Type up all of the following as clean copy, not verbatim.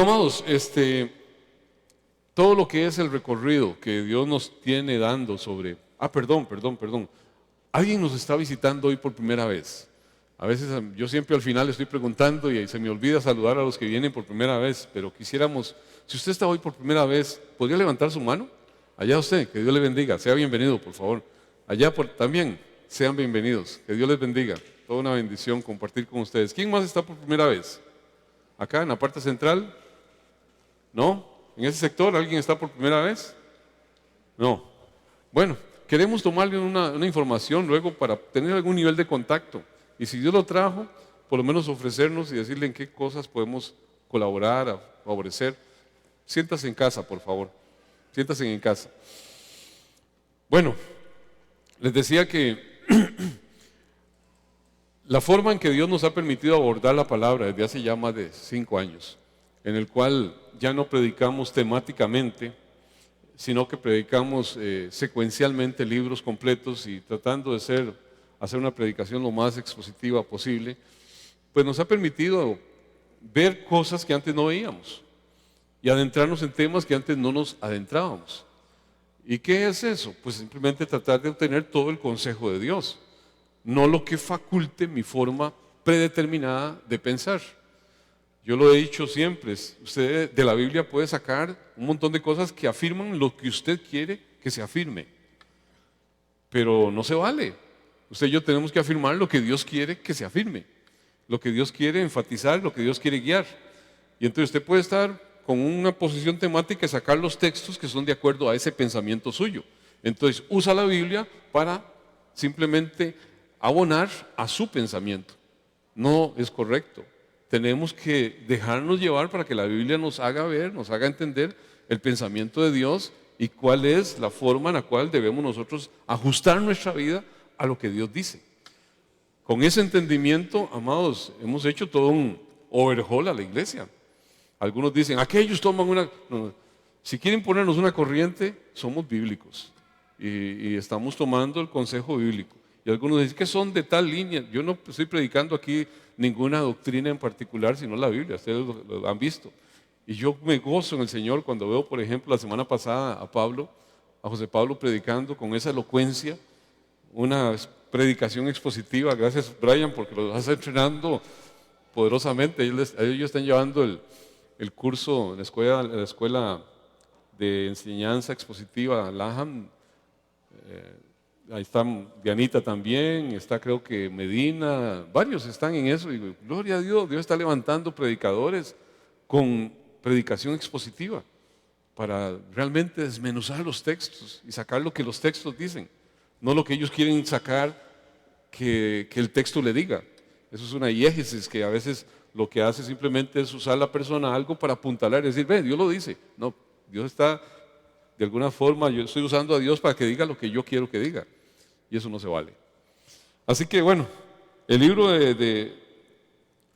Amados, todo lo que es el recorrido que Dios nos tiene dando sobre... perdón. Alguien nos está visitando hoy por primera vez. A veces yo siempre al final estoy preguntando y se me olvida saludar a los que vienen por primera vez, pero quisiéramos, si usted está hoy por primera vez, ¿podría levantar su mano? Allá usted, que Dios le bendiga, sea bienvenido, por favor. Allá también, sean bienvenidos, que Dios les bendiga. Toda una bendición compartir con ustedes. ¿Quién más está por primera vez? Acá en la parte central. ¿No? ¿En ese sector alguien está por primera vez? No. Bueno, queremos tomarle una información luego para tener algún nivel de contacto. Y si Dios lo trajo, por lo menos ofrecernos y decirle en qué cosas podemos colaborar, favorecer. Siéntase en casa, por favor. Siéntase en casa. Bueno, les decía que la forma en que Dios nos ha permitido abordar la palabra desde hace ya más de 5 años, en el cual ya no predicamos temáticamente, sino que predicamos secuencialmente libros completos y tratando de hacer una predicación lo más expositiva posible, pues nos ha permitido ver cosas que antes no veíamos y adentrarnos en temas que antes no nos adentrábamos. ¿Y qué es eso? Pues simplemente tratar de obtener todo el consejo de Dios, no lo que faculte mi forma predeterminada de pensar. Yo lo he dicho siempre, usted de la Biblia puede sacar un montón de cosas que afirman lo que usted quiere que se afirme, pero no se vale. Usted y yo tenemos que afirmar lo que Dios quiere que se afirme, lo que Dios quiere enfatizar, lo que Dios quiere guiar. Y entonces usted puede estar con una posición temática y sacar los textos que son de acuerdo a ese pensamiento suyo. Entonces usa la Biblia para simplemente abonar a su pensamiento. No es correcto. Tenemos que dejarnos llevar para que la Biblia nos haga ver, nos haga entender el pensamiento de Dios y cuál es la forma en la cual debemos nosotros ajustar nuestra vida a lo que Dios dice. Con ese entendimiento, amados, hemos hecho todo un overhaul a la iglesia. Algunos dicen, aquellos toman una... No, si quieren ponernos una corriente, somos bíblicos y estamos tomando el consejo bíblico. Y algunos dicen que son de tal línea. Yo no estoy predicando aquí ninguna doctrina en particular, sino la Biblia. Ustedes lo han visto. Y yo me gozo en el Señor cuando veo, por ejemplo, la semana pasada a José Pablo predicando con esa elocuencia, una predicación expositiva. Gracias, Brian, porque lo estás entrenando poderosamente. Ellos están llevando el curso en la escuela de enseñanza expositiva, Laham. Ahí está Dianita también, está creo que Medina, varios están en eso. Y gloria a Dios, Dios está levantando predicadores con predicación expositiva para realmente desmenuzar los textos y sacar lo que los textos dicen, no lo que ellos quieren sacar que el texto le diga. Eso es una diégesis que a veces lo que hace simplemente es usar la persona algo para apuntalar y decir, ve, Dios lo dice. No, Dios está, de alguna forma, yo estoy usando a Dios para que diga lo que yo quiero que diga. Y eso no se vale. Así que bueno, el libro de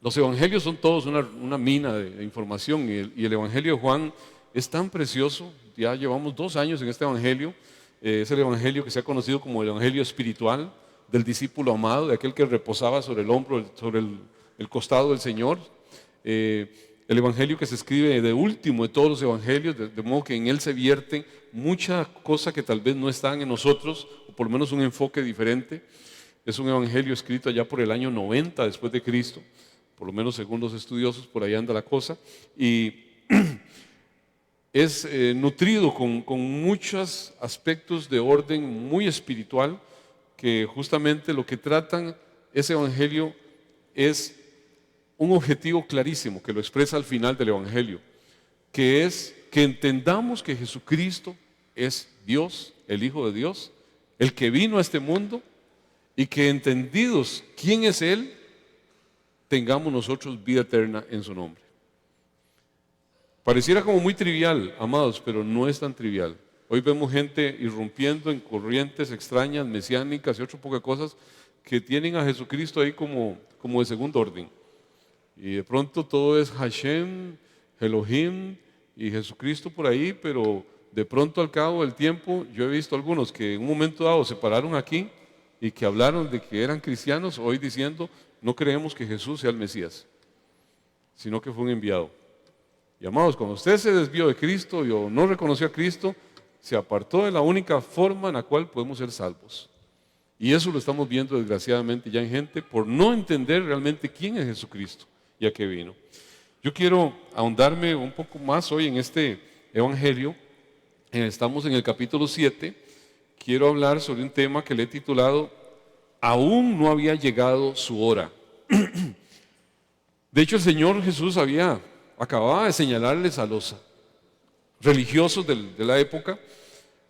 los evangelios son todos una mina de información y el evangelio de Juan es tan precioso. Ya llevamos 2 años en este evangelio. Es el evangelio que se ha conocido como el evangelio espiritual del discípulo amado, de aquel que reposaba sobre el hombro, sobre el costado del Señor. El evangelio que se escribe de último de todos los evangelios, de modo que en él se vierte mucha cosa que tal vez no están en nosotros, o por lo menos un enfoque diferente. Es un evangelio escrito allá por el año 90 después de Cristo, por lo menos según los estudiosos, por ahí anda la cosa, y es nutrido con muchos aspectos de orden muy espiritual, que justamente lo que tratan ese evangelio es un objetivo clarísimo que lo expresa al final del evangelio, que es que entendamos que Jesucristo es Dios, el Hijo de Dios, el que vino a este mundo, y que entendidos quién es Él, tengamos nosotros vida eterna en su nombre. Pareciera como muy trivial, amados, pero no es tan trivial. Hoy vemos gente irrumpiendo en corrientes extrañas, mesiánicas y otro poco de cosas que tienen a Jesucristo ahí como de segundo orden. Y de pronto todo es Hashem, Elohim y Jesucristo por ahí, pero de pronto al cabo del tiempo yo he visto algunos que en un momento dado se pararon aquí y que hablaron de que eran cristianos, hoy diciendo no creemos que Jesús sea el Mesías, sino que fue un enviado. Y amados, cuando usted se desvió de Cristo o no reconoció a Cristo, se apartó de la única forma en la cual podemos ser salvos. Y eso lo estamos viendo desgraciadamente ya en gente por no entender realmente quién es Jesucristo y a qué vino. Yo quiero ahondarme un poco más hoy en este evangelio. Estamos en el capítulo 7. Quiero hablar sobre un tema que le he titulado Aún no había llegado su hora. De hecho, el Señor Jesús acababa de señalarles a los religiosos de la época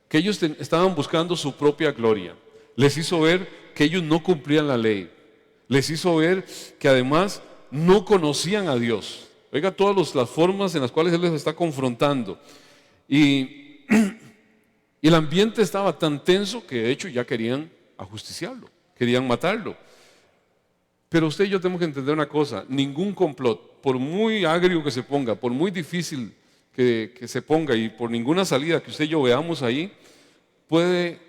que ellos estaban buscando su propia gloria. Les hizo ver que ellos no cumplían la ley. Les hizo ver que además no conocían a Dios. Oiga todas las formas en las cuales Él les está confrontando. Y el ambiente estaba tan tenso que de hecho ya querían ajusticiarlo, querían matarlo. Pero usted y yo tenemos que entender una cosa: ningún complot, por muy agrio que se ponga, por muy difícil que se ponga y por ninguna salida que usted y yo veamos ahí, puede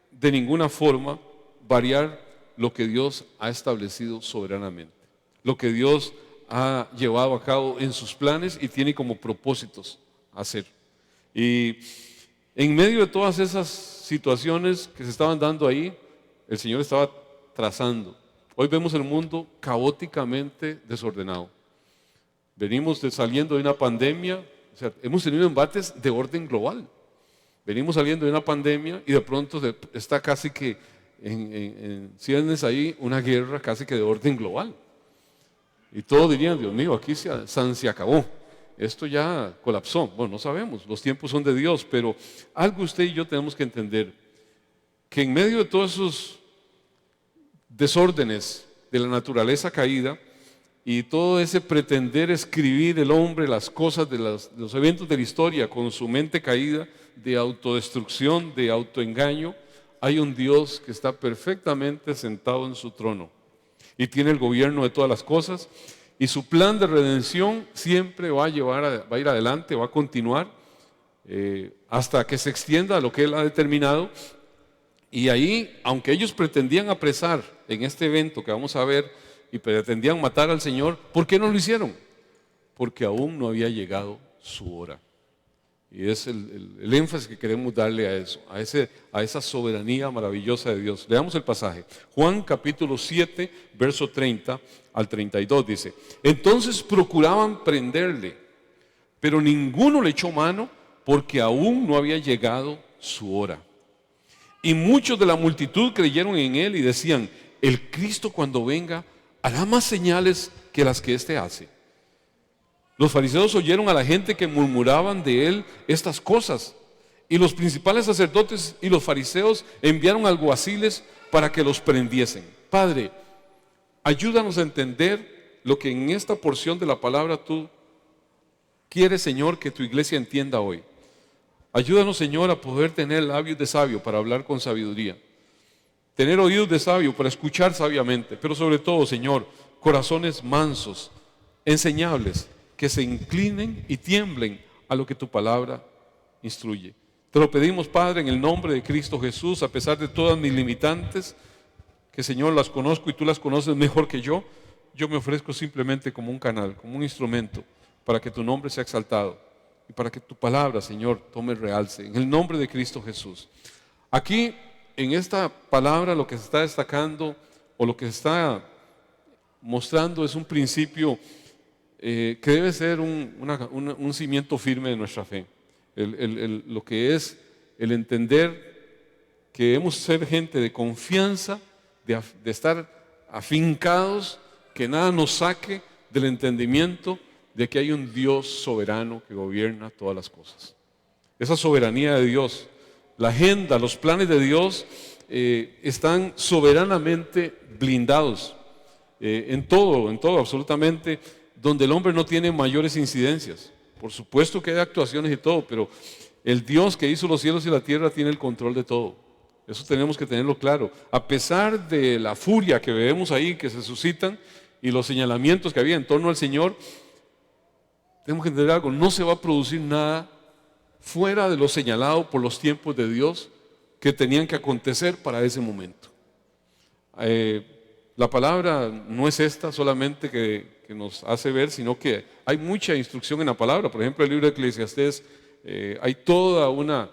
de ninguna forma variar lo que Dios ha establecido soberanamente, lo que Dios ha llevado a cabo en sus planes y tiene como propósitos hacer. Y en medio de todas esas situaciones que se estaban dando ahí, el Señor estaba trazando. Hoy vemos el mundo caóticamente desordenado. Venimos saliendo de una pandemia, o sea, hemos tenido embates de orden global. Venimos saliendo de una pandemia y de pronto está casi que en ciernes ahí una guerra casi que de orden global. Y todos dirían: Dios mío, aquí se acabó. Esto ya colapsó. Bueno, no sabemos, los tiempos son de Dios, pero algo usted y yo tenemos que entender: que en medio de todos esos desórdenes de la naturaleza caída y todo ese pretender escribir el hombre las cosas de los eventos de la historia con su mente caída, de autodestrucción, de autoengaño, hay un Dios que está perfectamente sentado en su trono y tiene el gobierno de todas las cosas, y su plan de redención siempre va a ir adelante, va a continuar hasta que se extienda a lo que Él ha determinado. Y ahí, aunque ellos pretendían apresar en este evento que vamos a ver y pretendían matar al Señor, ¿por qué no lo hicieron? Porque aún no había llegado su hora. Y es el énfasis que queremos darle a eso, a esa soberanía maravillosa de Dios. Leamos el pasaje. Juan capítulo 7, verso 30 al 32 dice: Entonces procuraban prenderle, pero ninguno le echó mano porque aún no había llegado su hora. Y muchos de la multitud creyeron en él y decían: el Cristo, cuando venga, hará más señales que las que éste hace. Los fariseos oyeron a la gente que murmuraban de él estas cosas, y los principales sacerdotes y los fariseos enviaron alguaciles para que los prendiesen. Padre, ayúdanos a entender lo que en esta porción de la palabra tú quieres, Señor, que tu iglesia entienda hoy. Ayúdanos, Señor, a poder tener labios de sabio para hablar con sabiduría, tener oídos de sabio para escuchar sabiamente, pero sobre todo, Señor, corazones mansos, enseñables, que se inclinen y tiemblen a lo que tu palabra instruye. Te lo pedimos, Padre, en el nombre de Cristo Jesús, a pesar de todas mis limitantes, que, Señor, las conozco y tú las conoces mejor que yo me ofrezco simplemente como un canal, como un instrumento, para que tu nombre sea exaltado y para que tu palabra, Señor, tome realce, en el nombre de Cristo Jesús. Aquí, en esta palabra, lo que se está destacando o lo que se está mostrando es un principio que debe ser un cimiento firme de nuestra fe. Lo que es el entender que debemos ser gente de confianza, de estar afincados, que nada nos saque del entendimiento de que hay un Dios soberano que gobierna todas las cosas. Esa soberanía de Dios, la agenda, los planes de Dios están soberanamente blindados en todo, absolutamente, donde el hombre no tiene mayores incidencias. Por supuesto que hay actuaciones y todo, pero el Dios que hizo los cielos y la tierra tiene el control de todo. Eso tenemos que tenerlo claro. A pesar de la furia que vemos ahí, que se suscitan, y los señalamientos que había en torno al Señor, tenemos que entender algo: no se va a producir nada fuera de lo señalado por los tiempos de Dios que tenían que acontecer para ese momento. La palabra no es esta solamente que que nos hace ver, sino que hay mucha instrucción en la palabra. Por ejemplo, el libro de Eclesiastés, hay toda una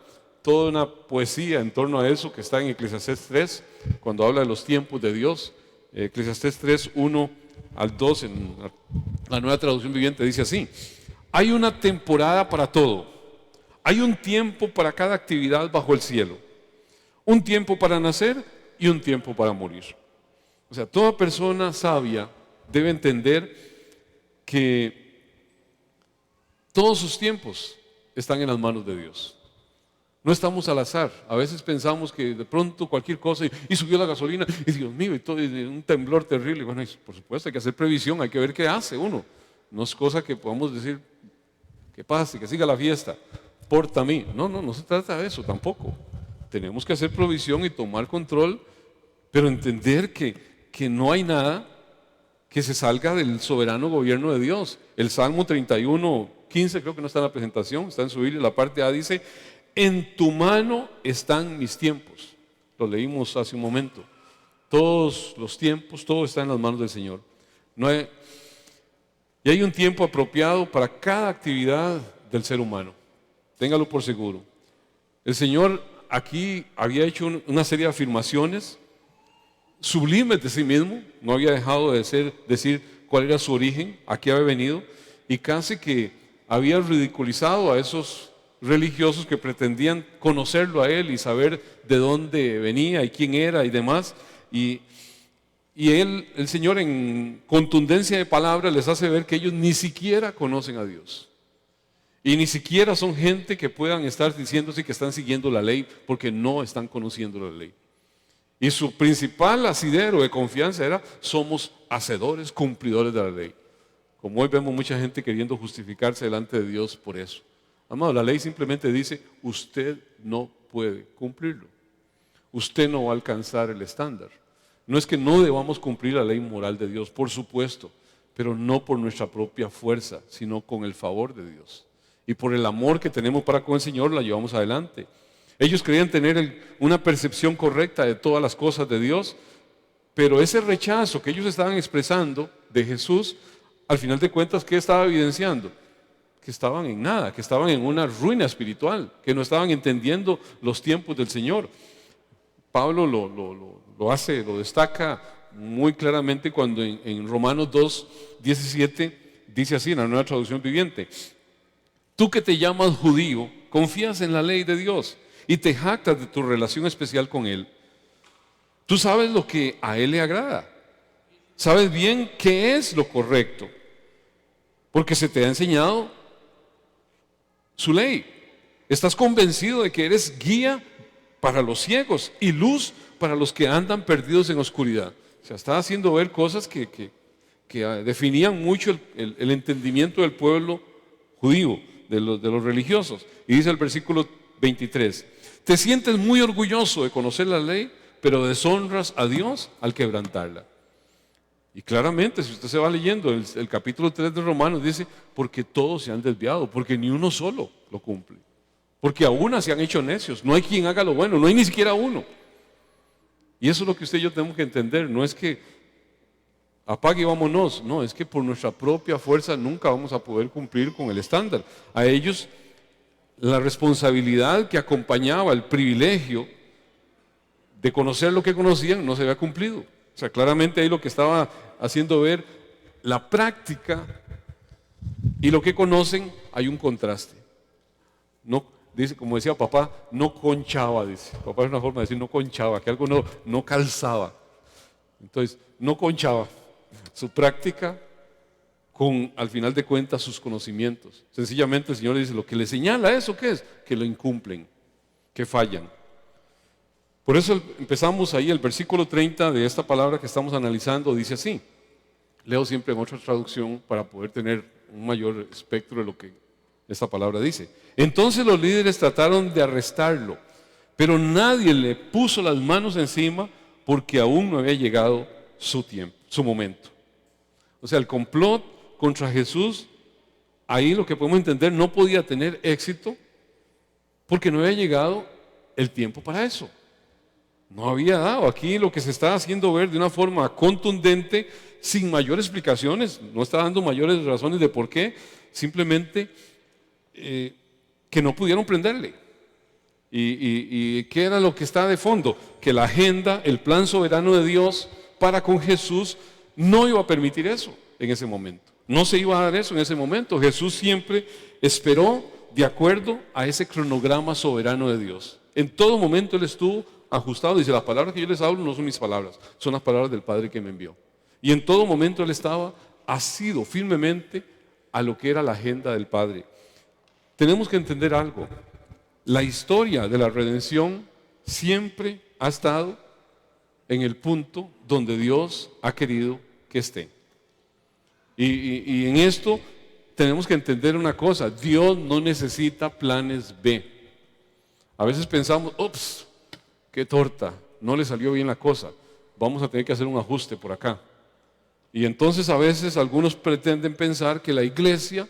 poesía en torno a eso que está en Eclesiastés 3, cuando habla de los tiempos de Dios. Eclesiastés 3, 1 al 2, en la Nueva Traducción Viviente, dice así: hay una temporada para todo, hay un tiempo para cada actividad bajo el cielo, un tiempo para nacer y un tiempo para morir. O sea, toda persona sabia debe entender que todos sus tiempos están en las manos de Dios. No estamos al azar. A veces pensamos que de pronto cualquier cosa y subió la gasolina y Dios mío, y todo, y un temblor terrible. Bueno, por supuesto hay que hacer previsión, hay que ver qué hace uno. No es cosa que podamos decir que pase, que siga la fiesta, porta a mí. No se trata de eso tampoco. Tenemos que hacer provisión y tomar control, pero entender que no hay nada que se salga del soberano gobierno de Dios. El Salmo 31, 15, creo que no está en la presentación, está en su Biblia, la parte A dice: en tu mano están mis tiempos. Lo leímos hace un momento. Todos los tiempos, todo está en las manos del Señor. Y hay un tiempo apropiado para cada actividad del ser humano. Téngalo por seguro. El Señor aquí había hecho una serie de afirmaciones sublimes de sí mismo. No había dejado de decir cuál era su origen, a qué había venido, y casi que había ridiculizado a esos religiosos que pretendían conocerlo a él y saber de dónde venía y quién era y demás. Y el Señor, en contundencia de palabra, les hace ver que ellos ni siquiera conocen a Dios. Y ni siquiera son gente que puedan estar diciéndose que están siguiendo la ley, porque no están conociendo la ley. Y su principal asidero de confianza era: somos hacedores, cumplidores de la ley. Como hoy vemos mucha gente queriendo justificarse delante de Dios por eso. Amado, la ley simplemente dice: usted no puede cumplirlo. Usted no va a alcanzar el estándar. No es que no debamos cumplir la ley moral de Dios, por supuesto, pero no por nuestra propia fuerza, sino con el favor de Dios. Y por el amor que tenemos para con el Señor, la llevamos adelante. Ellos creían tener una percepción correcta de todas las cosas de Dios, pero ese rechazo que ellos estaban expresando de Jesús, al final de cuentas, ¿qué estaba evidenciando? Que estaban en nada, que estaban en una ruina espiritual, que no estaban entendiendo los tiempos del Señor. Pablo lo destaca muy claramente cuando en Romanos 2, 17 dice así, en la Nueva Traducción Viviente: tú que te llamas judío, confías en la ley de Dios y te jactas de tu relación especial con Él. Tú sabes lo que a Él le agrada, sabes bien qué es lo correcto, porque se te ha enseñado su ley. Estás convencido de que eres guía para los ciegos y luz para los que andan perdidos en oscuridad. O sea, está haciendo ver cosas que definían mucho el entendimiento del pueblo judío, de los religiosos. Y dice el versículo 23: te sientes muy orgulloso de conocer la ley, pero deshonras a Dios al quebrantarla. Y claramente, si usted se va leyendo el capítulo 3 de Romanos, dice: porque todos se han desviado, porque ni uno solo lo cumple, porque a una se han hecho necios, no hay quien haga lo bueno, no hay ni siquiera uno. Y eso es lo que usted y yo tenemos que entender. No es que apague y vámonos, no, es que por nuestra propia fuerza nunca vamos a poder cumplir con el estándar. A ellos la responsabilidad que acompañaba el privilegio de conocer lo que conocían no se había cumplido. O sea, claramente ahí lo que estaba haciendo ver la práctica y lo que conocen, hay un contraste. No, dice, como decía papá, no conchaba, dice. Papá es una forma de decir no conchaba, que algo no calzaba. Entonces, no conchaba su práctica con, al final de cuentas, sus conocimientos. Sencillamente el Señor dice: lo que le señala eso, ¿qué es? Que lo incumplen, que fallan. Por eso empezamos ahí, el versículo 30 de esta palabra que estamos analizando dice así. Leo siempre en otra traducción para poder tener un mayor espectro de lo que esta palabra dice. Entonces los líderes trataron de arrestarlo, pero nadie le puso las manos encima porque aún no había llegado su tiempo, su momento. O sea, el complot contra Jesús, ahí lo que podemos entender, no podía tener éxito porque no había llegado el tiempo para eso. No había dado. Aquí lo que se está haciendo ver de una forma contundente, sin mayores explicaciones, no está dando mayores razones de por qué, simplemente que no pudieron prenderle. ¿Y qué era lo que está de fondo? Que la agenda, el plan soberano de Dios para con Jesús no iba a permitir eso en ese momento. No se iba a dar eso en ese momento. Jesús siempre esperó de acuerdo a ese cronograma soberano de Dios. En todo momento Él estuvo ajustado. Dice, las palabras que yo les hablo no son mis palabras, son las palabras del Padre que me envió. Y en todo momento Él estaba asido firmemente a lo que era la agenda del Padre. Tenemos que entender algo. La historia de la redención siempre ha estado en el punto donde Dios ha querido que esté. Y en esto tenemos que entender una cosa: Dios no necesita planes B. A veces pensamos, ups, qué torta, no le salió bien la cosa, vamos a tener que hacer un ajuste por acá. Y entonces a veces algunos pretenden pensar que la iglesia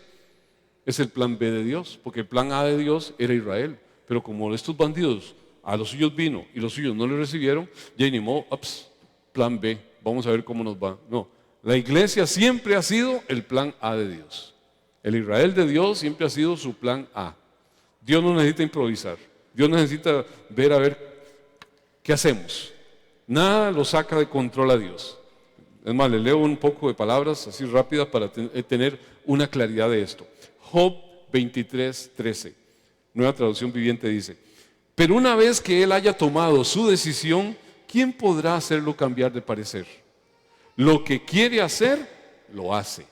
es el plan B de Dios, porque el plan A de Dios era Israel. Pero como estos bandidos a los suyos vino y los suyos no le recibieron, ya ni modo, ups, plan B, vamos a ver cómo nos va. No, la iglesia siempre ha sido el plan A de Dios. El Israel de Dios siempre ha sido su plan A. Dios no necesita improvisar. Dios necesita ver a ver qué hacemos. Nada lo saca de control a Dios. Es más, le leo un poco de palabras así rápidas para tener una claridad de esto. Job 23:13, Nueva Traducción Viviente, dice: pero una vez que él haya tomado su decisión, ¿quién podrá hacerlo cambiar de parecer? Lo que quiere hacer, lo hace.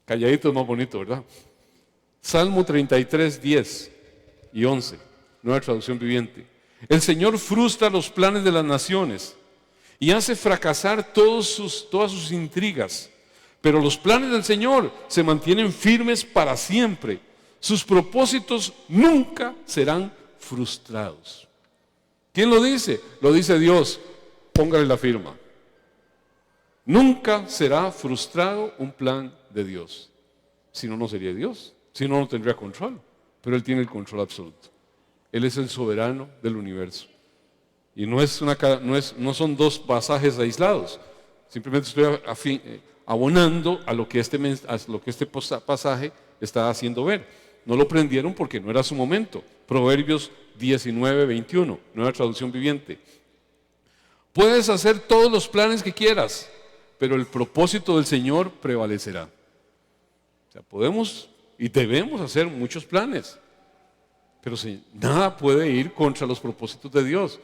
Calladito es más bonito, ¿verdad? Salmo 33:10 y 11, Nueva Traducción Viviente: el Señor frustra los planes de las naciones y hace fracasar todas sus intrigas. Pero los planes del Señor se mantienen firmes para siempre. Sus propósitos nunca serán frustrados. ¿Quién lo dice? Lo dice Dios. Póngale la firma. Nunca será frustrado un plan de Dios. Si no, no sería Dios. Si no, no tendría control. Pero Él tiene el control absoluto. Él es el soberano del universo. Y no son dos pasajes aislados. Simplemente estoy abonando a lo que este pasaje está haciendo ver. No lo prendieron porque no era su momento. Proverbios 19:21, Nueva Traducción Viviente: puedes hacer todos los planes que quieras, pero el propósito del Señor prevalecerá. O sea, podemos y debemos hacer muchos planes, pero nada puede ir contra los propósitos de Dios.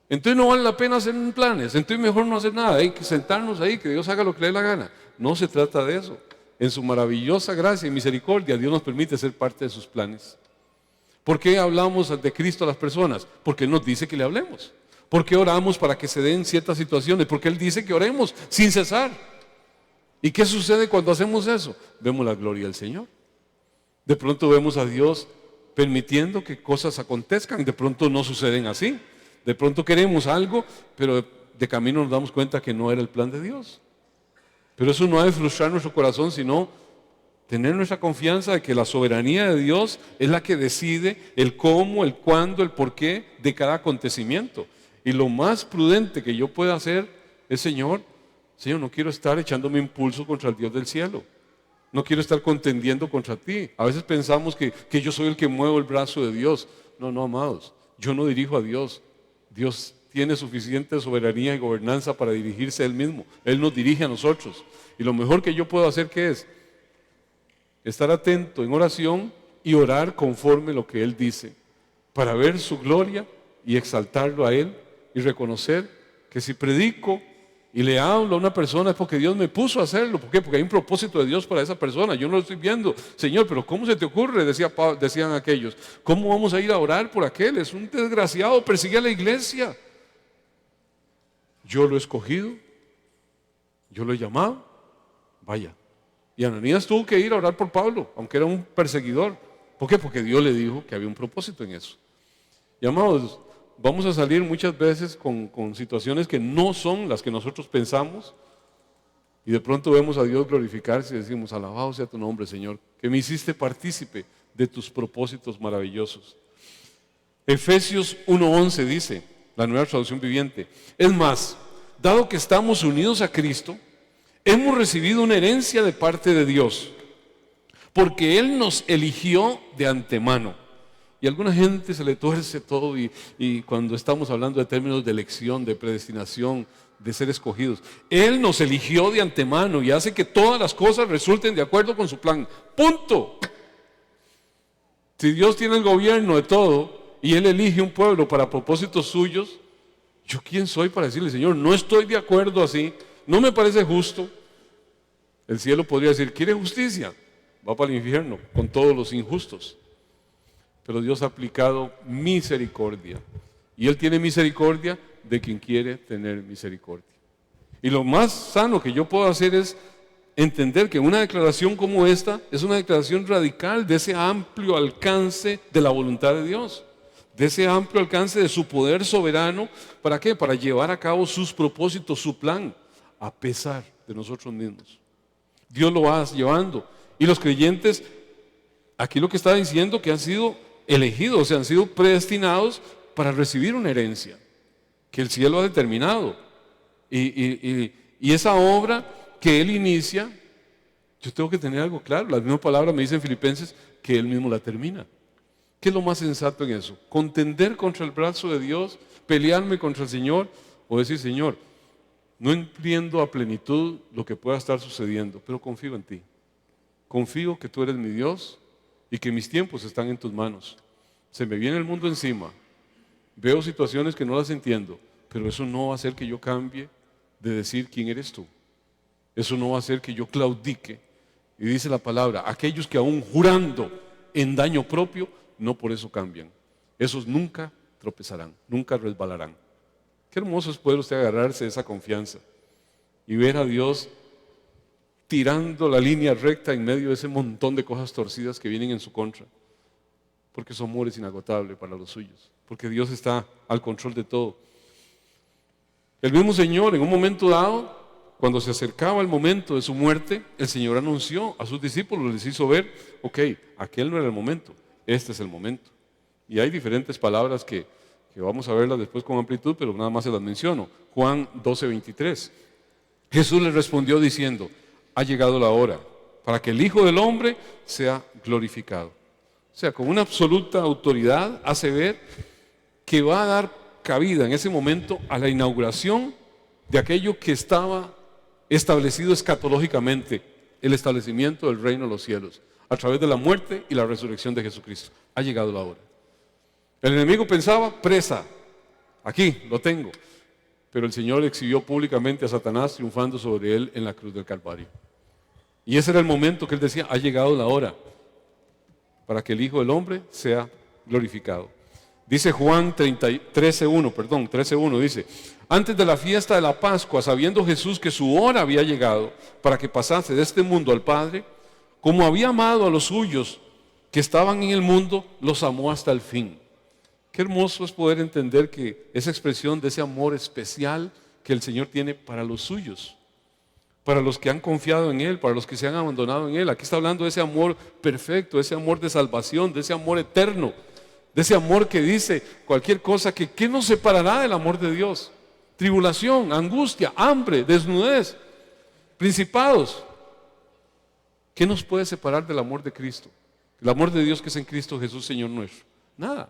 Entonces no vale la pena hacer planes, entonces mejor no hacer nada, hay que sentarnos ahí, que Dios haga lo que le dé la gana. No se trata de eso. En su maravillosa gracia y misericordia, Dios nos permite ser parte de sus planes. ¿Por qué hablamos de Cristo a las personas? Porque Él nos dice que le hablemos. ¿Por qué oramos para que se den ciertas situaciones? Porque Él dice que oremos sin cesar. ¿Y qué sucede cuando hacemos eso? Vemos la gloria del Señor. De pronto vemos a Dios permitiendo que cosas acontezcan, de pronto no suceden así. De pronto queremos algo, pero de camino nos damos cuenta que no era el plan de Dios. Pero eso no ha de frustrar nuestro corazón, sino tener nuestra confianza de que la soberanía de Dios es la que decide el cómo, el cuándo, el por qué de cada acontecimiento. Y lo más prudente que yo pueda hacer es: Señor, no quiero estar echándome impulso contra el Dios del cielo. No quiero estar contendiendo contra ti. A veces pensamos que yo soy el que muevo el brazo de Dios. No, amados, yo no dirijo a Dios. Dios tiene suficiente soberanía y gobernanza para dirigirse a Él mismo. Él nos dirige a nosotros. Y lo mejor que yo puedo hacer, ¿qué es? Estar atento en oración y orar conforme lo que Él dice, para ver su gloria y exaltarlo a Él y reconocer que si predico y le hablo a una persona es porque Dios me puso a hacerlo. ¿Por qué? Porque hay un propósito de Dios para esa persona. Yo no lo estoy viendo. Señor, pero ¿cómo se te ocurre? Decían aquellos. ¿Cómo vamos a ir a orar por aquel? Es un desgraciado, persigue a la iglesia. Yo lo he escogido, yo lo he llamado, vaya. Y Ananías tuvo que ir a orar por Pablo, aunque era un perseguidor. ¿Por qué? Porque Dios le dijo que había un propósito en eso. Y amados, vamos a salir muchas veces con situaciones que no son las que nosotros pensamos, y de pronto vemos a Dios glorificarse y decimos: alabado sea tu nombre, Señor, que me hiciste partícipe de tus propósitos maravillosos. Efesios 1:11 dice, la Nueva Traducción Viviente: es más, dado que estamos unidos a Cristo, hemos recibido una herencia de parte de Dios, porque Él nos eligió de antemano. Y a alguna gente se le tuerce todo y cuando estamos hablando de términos de elección, de predestinación, de ser escogidos, Él nos eligió de antemano y hace que todas las cosas resulten de acuerdo con su plan. Punto. Si Dios tiene el gobierno de todo y Él elige un pueblo para propósitos suyos, ¿yo quién soy para decirle, Señor, no estoy de acuerdo así, no me parece justo? El cielo podría decir, ¿quiere justicia? Va para el infierno con todos los injustos. Pero Dios ha aplicado misericordia. Y Él tiene misericordia de quien quiere tener misericordia. Y lo más sano que yo puedo hacer es entender que una declaración como esta es una declaración radical de ese amplio alcance de la voluntad de Dios, de ese amplio alcance de su poder soberano. ¿Para qué? Para llevar a cabo sus propósitos, su plan, a pesar de nosotros mismos. Dios lo va llevando. Y los creyentes, aquí lo que está diciendo, que han sido elegidos, o sea, han sido predestinados para recibir una herencia que el cielo ha determinado. Y esa obra que Él inicia, yo tengo que tener algo claro. La misma palabra me dice en Filipenses que Él mismo la termina. ¿Qué es lo más sensato en eso? ¿Contender contra el brazo de Dios? ¿Pelearme contra el Señor? ¿O decir, Señor, no entiendo a plenitud lo que pueda estar sucediendo, pero confío en ti? Confío que tú eres mi Dios y que mis tiempos están en tus manos. Se me viene el mundo encima, veo situaciones que no las entiendo, pero eso no va a hacer que yo cambie de decir quién eres tú. Eso no va a hacer que yo claudique. Y dice la palabra, aquellos que aún jurando en daño propio, no por eso cambian. Esos nunca tropezarán, nunca resbalarán. Qué hermoso es poder usted agarrarse de esa confianza y ver a Dios tirando la línea recta en medio de ese montón de cosas torcidas que vienen en su contra, porque su amor es inagotable para los suyos, porque Dios está al control de todo. El mismo Señor, en un momento dado, cuando se acercaba el momento de su muerte, el Señor anunció a sus discípulos, les hizo ver, ok, aquel no era el momento, este es el momento. Y hay diferentes palabras que vamos a verlas después con amplitud, pero nada más se las menciono. Juan 12:23. Jesús les respondió diciendo, ha llegado la hora para que el Hijo del Hombre sea glorificado. O sea, con una absoluta autoridad hace ver que va a dar cabida en ese momento a la inauguración de aquello que estaba establecido escatológicamente, el establecimiento del reino de los cielos, a través de la muerte y la resurrección de Jesucristo. Ha llegado la hora. El enemigo pensaba, presa, aquí lo tengo. Pero el Señor exhibió públicamente a Satanás triunfando sobre él en la cruz del Calvario. Y ese era el momento que él decía, ha llegado la hora para que el Hijo del Hombre sea glorificado. Dice Juan 13:1, dice, antes de la fiesta de la Pascua, sabiendo Jesús que su hora había llegado para que pasase de este mundo al Padre, como había amado a los suyos que estaban en el mundo, los amó hasta el fin. Qué hermoso es poder entender que esa expresión de ese amor especial que el Señor tiene para los suyos, para los que han confiado en Él, para los que se han abandonado en Él. Aquí está hablando de ese amor perfecto, de ese amor de salvación, de ese amor eterno, de ese amor que dice cualquier cosa que ¿qué nos separará del amor de Dios? Tribulación, angustia, hambre, desnudez, principados. ¿Qué nos puede separar del amor de Cristo? El amor de Dios que es en Cristo Jesús, Señor nuestro. Nada.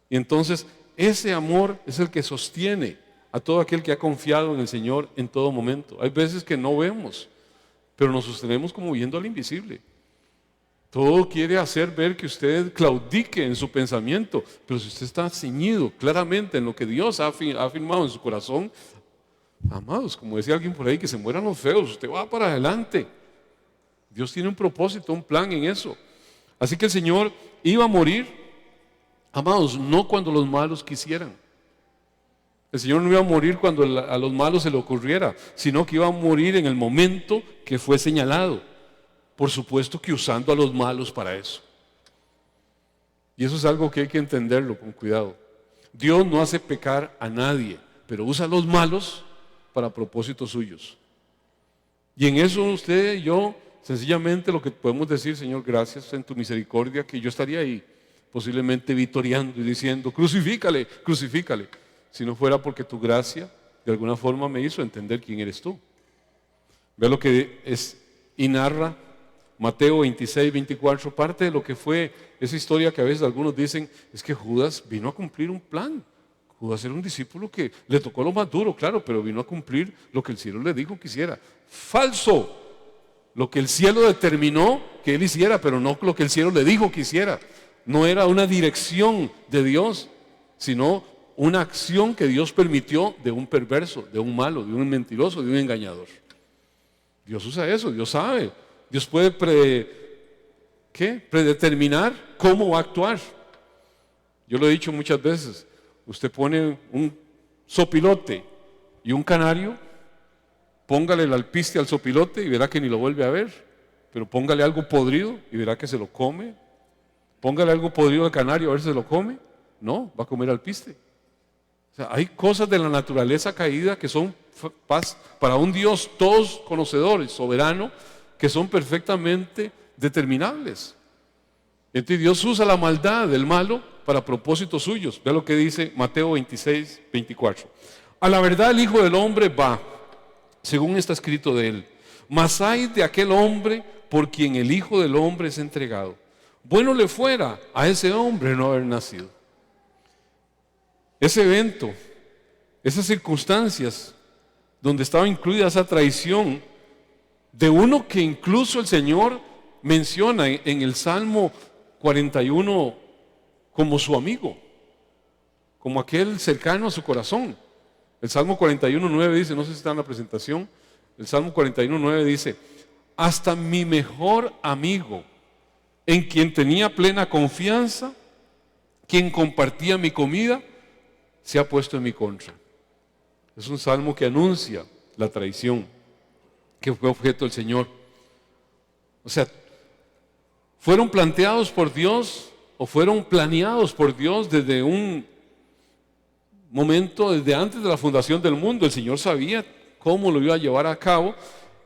Y entonces ese amor es el que sostiene a todo aquel que ha confiado en el Señor en todo momento. Hay veces que no vemos, pero nos sostenemos como viendo al invisible. Todo quiere hacer ver que usted claudique en su pensamiento, pero si usted está ceñido claramente en lo que Dios ha afirmado en su corazón, amados, como decía alguien por ahí, que se mueran los feos, usted va para adelante. Dios tiene un propósito, un plan en eso. Así que el Señor iba a morir, amados, no cuando los malos quisieran. El Señor no iba a morir cuando a los malos se le ocurriera, sino que iba a morir en el momento que fue señalado. Por supuesto que usando a los malos para eso. Y eso es algo que hay que entenderlo con cuidado. Dios no hace pecar a nadie, pero usa a los malos para propósitos suyos. Y en eso usted y yo, sencillamente lo que podemos decir, Señor, gracias en tu misericordia, que yo estaría ahí. posiblemente vitoreando y diciendo, crucifícale, crucifícale, si no fuera porque tu gracia de alguna forma me hizo entender quién eres tú. Vea lo que es y narra Mateo 26, 24, parte de lo que fue esa historia que a veces algunos dicen, es que Judas vino a cumplir un plan. Judas era un discípulo que le tocó lo más duro, claro, pero vino a cumplir lo que el cielo le dijo que hiciera. Falso. Lo que el cielo determinó que él hiciera, pero no lo que el cielo le dijo que hiciera. No era una dirección de Dios, sino una acción que Dios permitió de un perverso, de un malo, de un mentiroso, de un engañador. Dios usa eso, Dios sabe. Dios puede predeterminar cómo va a actuar. Yo lo he dicho muchas veces. Usted pone un sopilote y un canario, póngale el alpiste al sopilote y verá que ni lo vuelve a ver. Pero póngale algo podrido y verá que se lo come. Póngale algo podrido al canario a ver si se lo come. No, va a comer alpiste. O sea, hay cosas de la naturaleza caída que son para un Dios todos conocedor y soberano, que son perfectamente determinables. Entonces Dios usa la maldad del malo para propósitos suyos. Vea lo que dice Mateo 26, 24. A la verdad el Hijo del Hombre va, según está escrito de él. Mas hay de aquel hombre por quien el Hijo del Hombre es entregado. Bueno le fuera a ese hombre no haber nacido. Ese evento, esas circunstancias donde estaba incluida esa traición de uno que incluso el Señor menciona en el Salmo 41 como su amigo, como aquel cercano a su corazón. El Salmo 41:9 dice, no sé si está en la presentación, el Salmo 41:9 dice, hasta mi mejor amigo, en quien tenía plena confianza, quien compartía mi comida, se ha puesto en mi contra. Es un salmo que anuncia la traición que fue objeto del Señor. O sea, fueron planteados por Dios o fueron planeados por Dios desde un momento, desde antes de la fundación del mundo. El Señor sabía cómo lo iba a llevar a cabo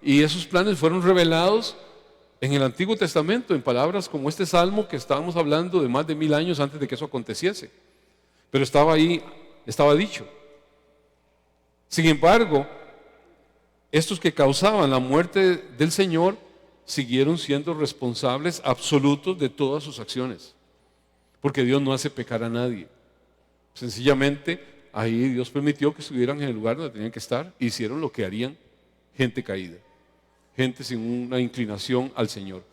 y esos planes fueron revelados en el Antiguo Testamento en palabras como este salmo que estábamos hablando de más de 1000 años antes de que eso aconteciese. Pero estaba ahí, estaba dicho. Sin embargo, estos que causaban la muerte del Señor siguieron siendo responsables absolutos de todas sus acciones, porque Dios no hace pecar a nadie. Sencillamente ahí Dios permitió que estuvieran en el lugar donde tenían que estar, e hicieron lo que harían gente caída, gente sin una inclinación al Señor.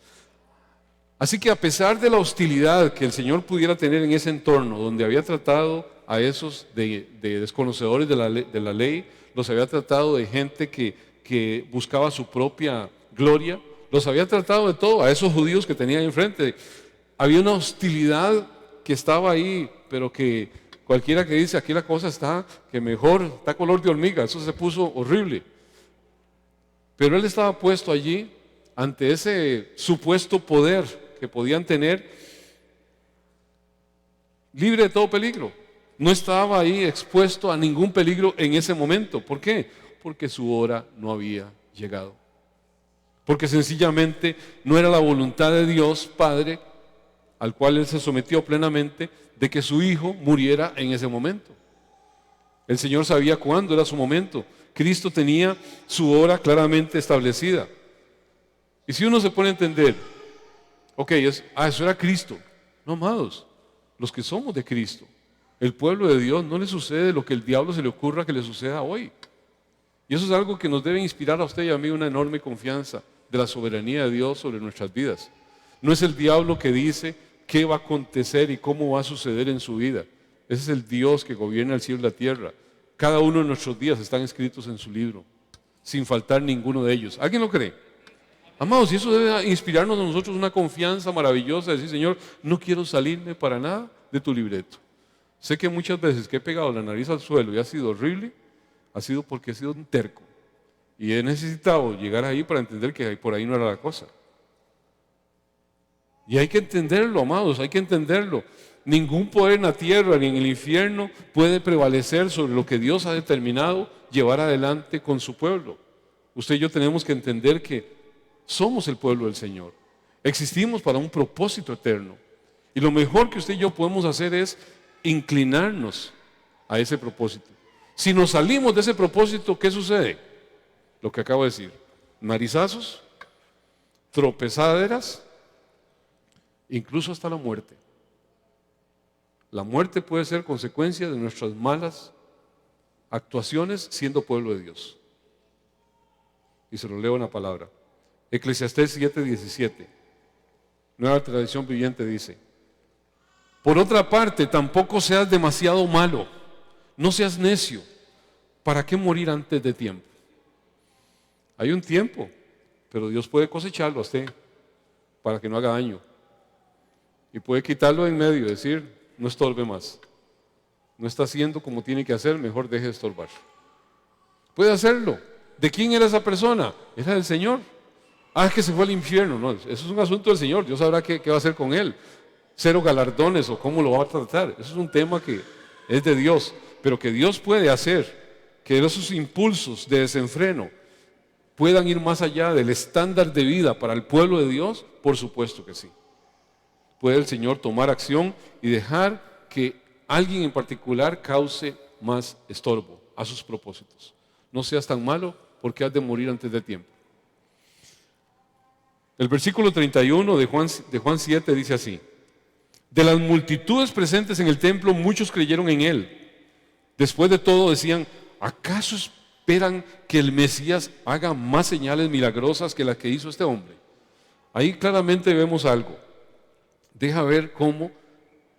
Así que a pesar de la hostilidad que el Señor pudiera tener en ese entorno donde había tratado a esos de desconocedores de la ley, los había tratado de gente que buscaba su propia gloria, los había tratado de todo, a esos judíos que tenía enfrente. Había una hostilidad que estaba ahí, pero que cualquiera que dice aquí la cosa está que mejor, está color de hormiga, eso se puso horrible. Pero él estaba puesto allí ante ese supuesto poder que podían tener, libre de todo peligro. No estaba ahí expuesto a ningún peligro en ese momento. ¿Por qué? Porque su hora no había llegado. Porque sencillamente no era la voluntad de Dios Padre, al cual él se sometió plenamente, de que su hijo muriera en ese momento. El Señor sabía cuándo era su momento. Cristo tenía su hora claramente establecida. Y si uno se pone a entender, ok, eso era Cristo. No, amados, los que somos de Cristo, el pueblo de Dios, no le sucede lo que el diablo se le ocurra que le suceda hoy. Y eso es algo que nos debe inspirar a usted y a mí una enorme confianza de la soberanía de Dios sobre nuestras vidas. No es el diablo que dice qué va a acontecer y cómo va a suceder en su vida. Ese es el Dios que gobierna el cielo y la tierra. Cada uno de nuestros días están escritos en su libro, sin faltar ninguno de ellos. ¿Alguien lo cree? Amados, y eso debe inspirarnos a nosotros una confianza maravillosa, de decir, Señor, no quiero salirme para nada de tu libreto. Sé que muchas veces que he pegado la nariz al suelo y ha sido horrible, ha sido porque he sido un terco. Y he necesitado llegar ahí para entender que por ahí no era la cosa. Y hay que entenderlo, amados, hay que entenderlo. Ningún poder en la tierra ni en el infierno puede prevalecer sobre lo que Dios ha determinado llevar adelante con su pueblo. Usted y yo tenemos que entender que somos el pueblo del Señor. Existimos para un propósito eterno. Y lo mejor que usted y yo podemos hacer es inclinarnos a ese propósito. Si nos salimos de ese propósito, ¿qué sucede? Lo que acabo de decir: narizazos, tropezaderas, incluso hasta la muerte. La muerte puede ser consecuencia de nuestras malas actuaciones siendo pueblo de Dios. Y se lo leo en la palabra. Eclesiastés 7:17, Nueva Traducción Viviente, dice: por otra parte, tampoco seas demasiado malo, no seas necio. ¿Para qué morir antes de tiempo? Hay un tiempo, pero Dios puede cosecharlo a usted para que no haga daño. Y puede quitarlo en medio, decir: no estorbe más. No está haciendo como tiene que hacer, mejor deje de estorbar. Puede hacerlo. ¿De quién era esa persona? Era del Señor. Ah, es que se fue al infierno. No, eso es un asunto del Señor. Dios sabrá qué va a hacer con él. Cero galardones o cómo lo va a tratar. Eso es un tema que es de Dios. Pero que Dios puede hacer que esos impulsos de desenfreno puedan ir más allá del estándar de vida para el pueblo de Dios, por supuesto que sí. Puede el Señor tomar acción y dejar que alguien en particular cause más estorbo a sus propósitos. No seas tan malo porque has de morir antes de tiempo. El versículo 31 de Juan 7 dice así: de las multitudes presentes en el templo, muchos creyeron en él. Después de todo decían: ¿acaso esperan que el Mesías haga más señales milagrosas que las que hizo este hombre? Ahí claramente vemos algo. Deja ver cómo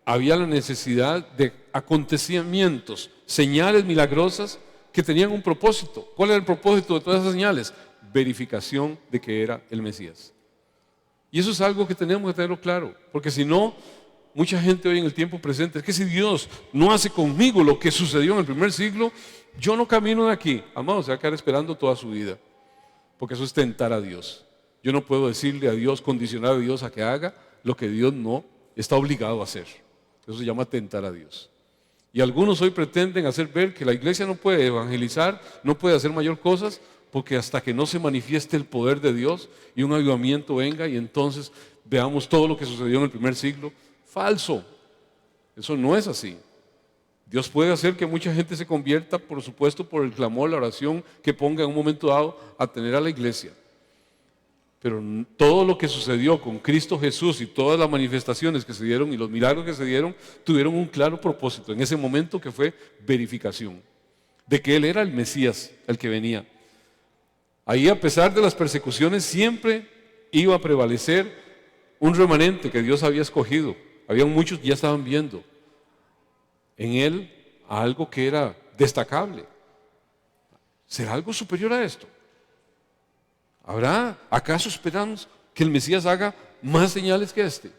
había la necesidad de acontecimientos, señales milagrosas que tenían un propósito. ¿Cuál era el propósito de todas esas señales? Verificación de que era el Mesías. Y eso es algo que tenemos que tenerlo claro, porque si no, mucha gente hoy en el tiempo presente, es que si Dios no hace conmigo lo que sucedió en el primer siglo, yo no camino de aquí. Amado, se va a quedar esperando toda su vida, porque eso es tentar a Dios. Yo no puedo decirle a Dios, condicionar a Dios a que haga lo que Dios no está obligado a hacer. Eso se llama tentar a Dios. Y algunos hoy pretenden hacer ver que la iglesia no puede evangelizar, no puede hacer mayor cosas, porque hasta que no se manifieste el poder de Dios y un avivamiento venga y entonces veamos todo lo que sucedió en el primer siglo. Falso. Eso no es así. Dios puede hacer que mucha gente se convierta, por supuesto, por el clamor, la oración que ponga en un momento dado a tener a la iglesia. Pero todo lo que sucedió con Cristo Jesús y todas las manifestaciones que se dieron y los milagros que se dieron, tuvieron un claro propósito en ese momento, que fue verificación de que Él era el Mesías, el que venía. Ahí, a pesar de las persecuciones, siempre iba a prevalecer un remanente que Dios había escogido. Habían muchos que ya estaban viendo en Él algo que era destacable. ¿Será algo superior a esto? ¿Acaso esperamos que el Mesías haga más señales que este?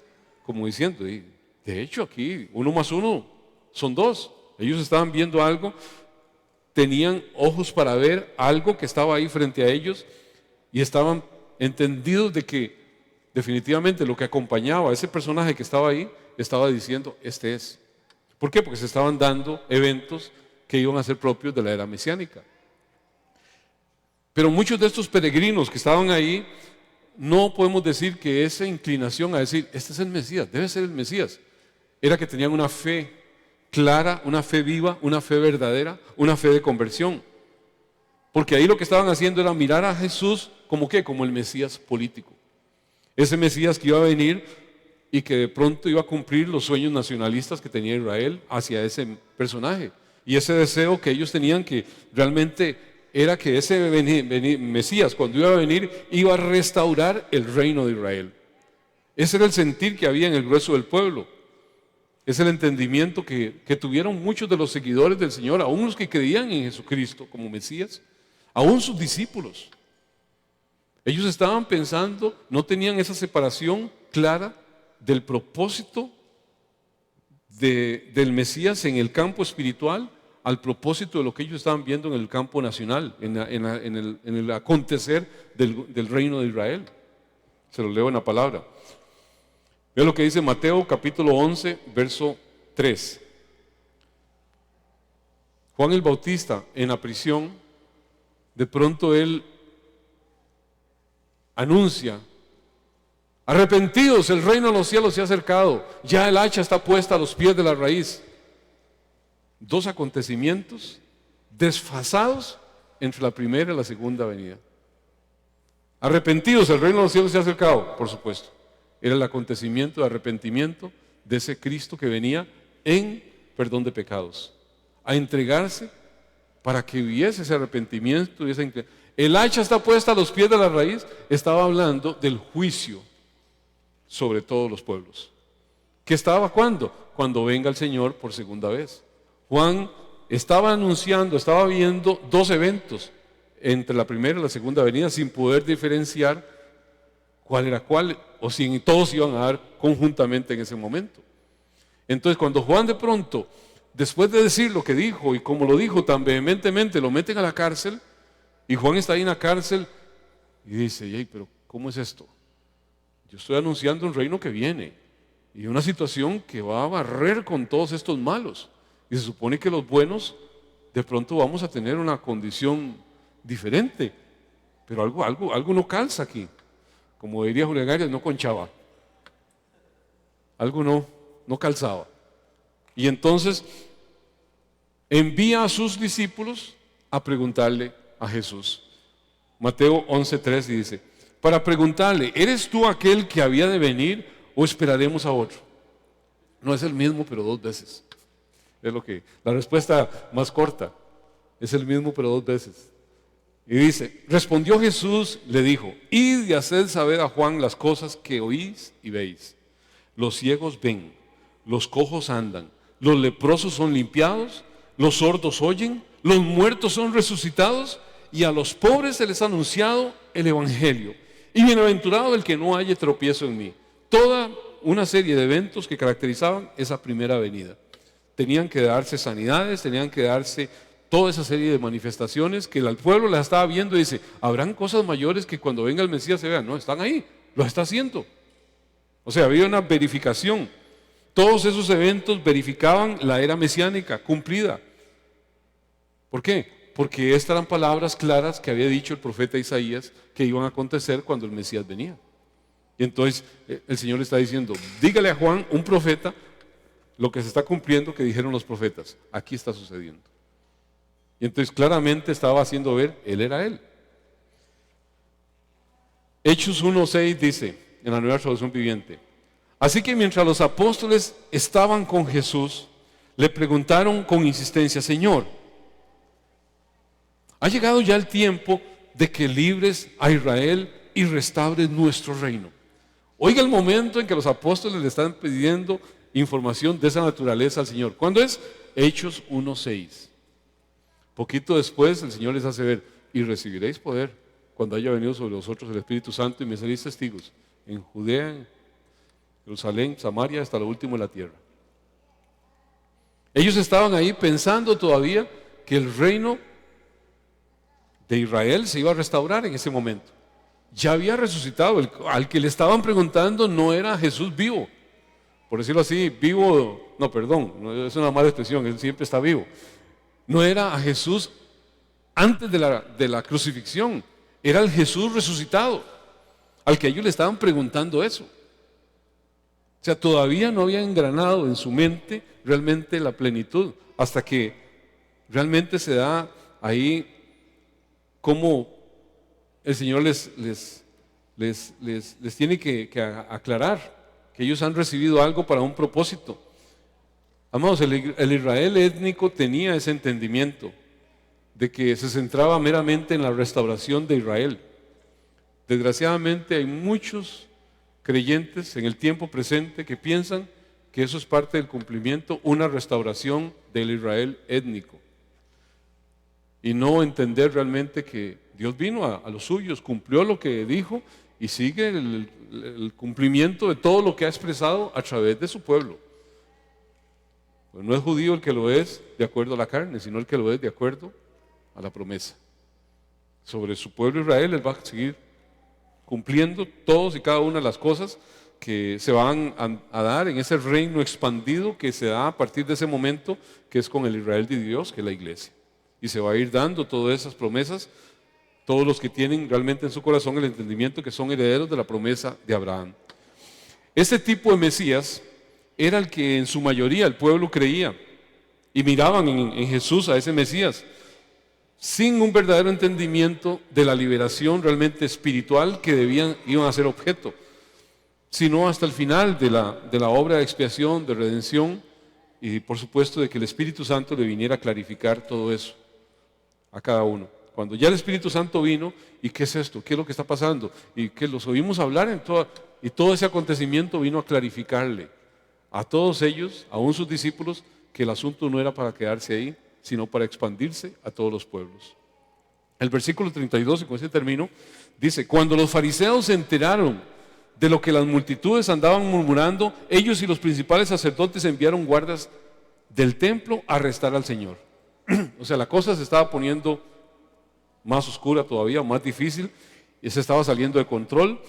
Como diciendo, de hecho aquí 1 más 1 son 2. Ellos estaban viendo algo, tenían ojos para ver algo que estaba ahí frente a ellos y estaban entendidos de que definitivamente lo que acompañaba a ese personaje que estaba ahí, estaba diciendo: este es. ¿Por qué? Porque se estaban dando eventos que iban a ser propios de la era mesiánica. Pero muchos de estos peregrinos que estaban ahí, no podemos decir que esa inclinación a decir: este es el Mesías, debe ser el Mesías, era que tenían una fe clara, una fe viva, una fe verdadera, una fe de conversión. Porque ahí lo que estaban haciendo era mirar a Jesús como ¿qué? Como el Mesías político. Ese Mesías que iba a venir y que de pronto iba a cumplir los sueños nacionalistas que tenía Israel hacia ese personaje. Y ese deseo que ellos tenían, que realmente era que ese Mesías, cuando iba a venir, iba a restaurar el reino de Israel. Ese era el sentir que había en el grueso del pueblo. Es el entendimiento que tuvieron muchos de los seguidores del Señor, aún los que creían en Jesucristo como Mesías, aún sus discípulos. Ellos estaban pensando, no tenían esa separación clara del propósito del Mesías en el campo espiritual al propósito de lo que ellos estaban viendo en el campo nacional, en el acontecer del reino de Israel. Se lo leo en la palabra. Vea lo que dice Mateo capítulo 11, verso 3. Juan el Bautista en la prisión, de pronto él anuncia Arrepentidos, el reino de los cielos se ha acercado, ya el hacha está puesta a los pies de la raíz. Dos acontecimientos desfasados entre la primera y la segunda venida. Arrepentidos, el reino de los cielos se ha acercado, por supuesto. Era el acontecimiento de arrepentimiento de ese Cristo que venía en perdón de pecados, a entregarse para que hubiese ese arrepentimiento. El hacha está puesta a los pies de la raíz, estaba hablando del juicio sobre todos los pueblos. ¿Qué estaba cuándo? Cuando venga el Señor por segunda vez. Juan estaba anunciando, estaba viendo dos eventos entre la primera y la segunda venida sin poder diferenciar cuál era cuál, o si todos iban a dar conjuntamente en ese momento. Entonces, cuando Juan de pronto, después de decir lo que dijo y como lo dijo tan vehementemente, lo meten a la cárcel, y Juan está ahí en la cárcel y dice: "Hey, pero ¿cómo es esto? Yo estoy anunciando un reino que viene y una situación que va a barrer con todos estos malos, y se supone que los buenos de pronto vamos a tener una condición diferente, pero algo no calza aquí". Como diría Julián Arias, no conchaba, algo no calzaba. Y entonces envía a sus discípulos a preguntarle a Jesús. Mateo 11:3 dice: para preguntarle: ¿eres tú aquel que había de venir o esperaremos a otro? No es el mismo, pero dos veces. Es la respuesta más corta. Es el mismo, pero dos veces. Y dice: respondió Jesús, le dijo: id y haced saber a Juan las cosas que oís y veis. Los ciegos ven, los cojos andan, los leprosos son limpiados, los sordos oyen, los muertos son resucitados, y a los pobres se les ha anunciado el evangelio. Y bienaventurado el que no haya tropiezo en mí. Toda una serie de eventos que caracterizaban esa primera venida. Tenían que darse sanidades, tenían que darse toda esa serie de manifestaciones que el pueblo las estaba viendo y dice: habrán cosas mayores que cuando venga el Mesías se vean. No, están ahí, lo está haciendo. O sea, había una verificación. Todos esos eventos verificaban la era mesiánica cumplida. ¿Por qué? Porque estas eran palabras claras que había dicho el profeta Isaías que iban a acontecer cuando el Mesías venía. Y entonces el Señor le está diciendo: dígale a Juan, un profeta, lo que se está cumpliendo que dijeron los profetas. Aquí está sucediendo. Y entonces claramente estaba haciendo ver, Él era Él. Hechos 1:6 dice, en la Nueva Traducción Viviente: así que mientras los apóstoles estaban con Jesús, le preguntaron con insistencia: Señor, ¿ha llegado ya el tiempo de que libres a Israel y restaures nuestro reino? Oiga el momento en que los apóstoles le están pidiendo información de esa naturaleza al Señor. ¿Cuándo es? Hechos 1:6. Poquito después el Señor les hace ver: y recibiréis poder cuando haya venido sobre vosotros el Espíritu Santo, y me seréis testigos en Judea, en Jerusalén, Samaria, hasta lo último de la tierra. Ellos estaban ahí pensando todavía que el reino de Israel se iba a restaurar en ese momento. Ya había resucitado. Al que le estaban preguntando no era Jesús vivo, por decirlo así, vivo, no, perdón, no, es una mala expresión, Él siempre está vivo. No era a Jesús antes de la crucifixión, era el Jesús resucitado, al que ellos le estaban preguntando eso. O sea, todavía no había engranado en su mente realmente la plenitud, hasta que realmente se da ahí como el Señor les tiene que aclarar que ellos han recibido algo para un propósito. Amados, el Israel étnico tenía ese entendimiento de que se centraba meramente en la restauración de Israel. Desgraciadamente hay muchos creyentes en el tiempo presente que piensan que eso es parte del cumplimiento, una restauración del Israel étnico, y no entender realmente que Dios vino a los suyos, cumplió lo que dijo y sigue el cumplimiento de todo lo que ha expresado a través de su pueblo. Pues no es judío el que lo es de acuerdo a la carne, sino el que lo es de acuerdo a la promesa. Sobre su pueblo Israel, Él va a seguir cumpliendo todos y cada una de las cosas que se van a dar en ese reino expandido que se da a partir de ese momento, que es con el Israel de Dios, que es la iglesia. Y se va a ir dando todas esas promesas, todos los que tienen realmente en su corazón el entendimiento que son herederos de la promesa de Abraham. Este tipo de Mesías era el que en su mayoría el pueblo creía y miraban en Jesús a ese Mesías, sin un verdadero entendimiento de la liberación realmente espiritual que iban a ser objeto, sino hasta el final de la obra de expiación, de redención, y por supuesto de que el Espíritu Santo le viniera a clarificar todo eso a cada uno. Cuando ya el Espíritu Santo vino, ¿y qué es esto? ¿Qué es lo que está pasando? Y que los oímos hablar y todo ese acontecimiento vino a clarificarle a todos ellos, aún sus discípulos, que el asunto no era para quedarse ahí, sino para expandirse a todos los pueblos. El versículo 32, y con ese termino, dice: cuando los fariseos se enteraron de lo que las multitudes andaban murmurando, ellos y los principales sacerdotes enviaron guardas del templo a arrestar al Señor. O sea, la cosa se estaba poniendo más oscura todavía, más difícil, y se estaba saliendo de control,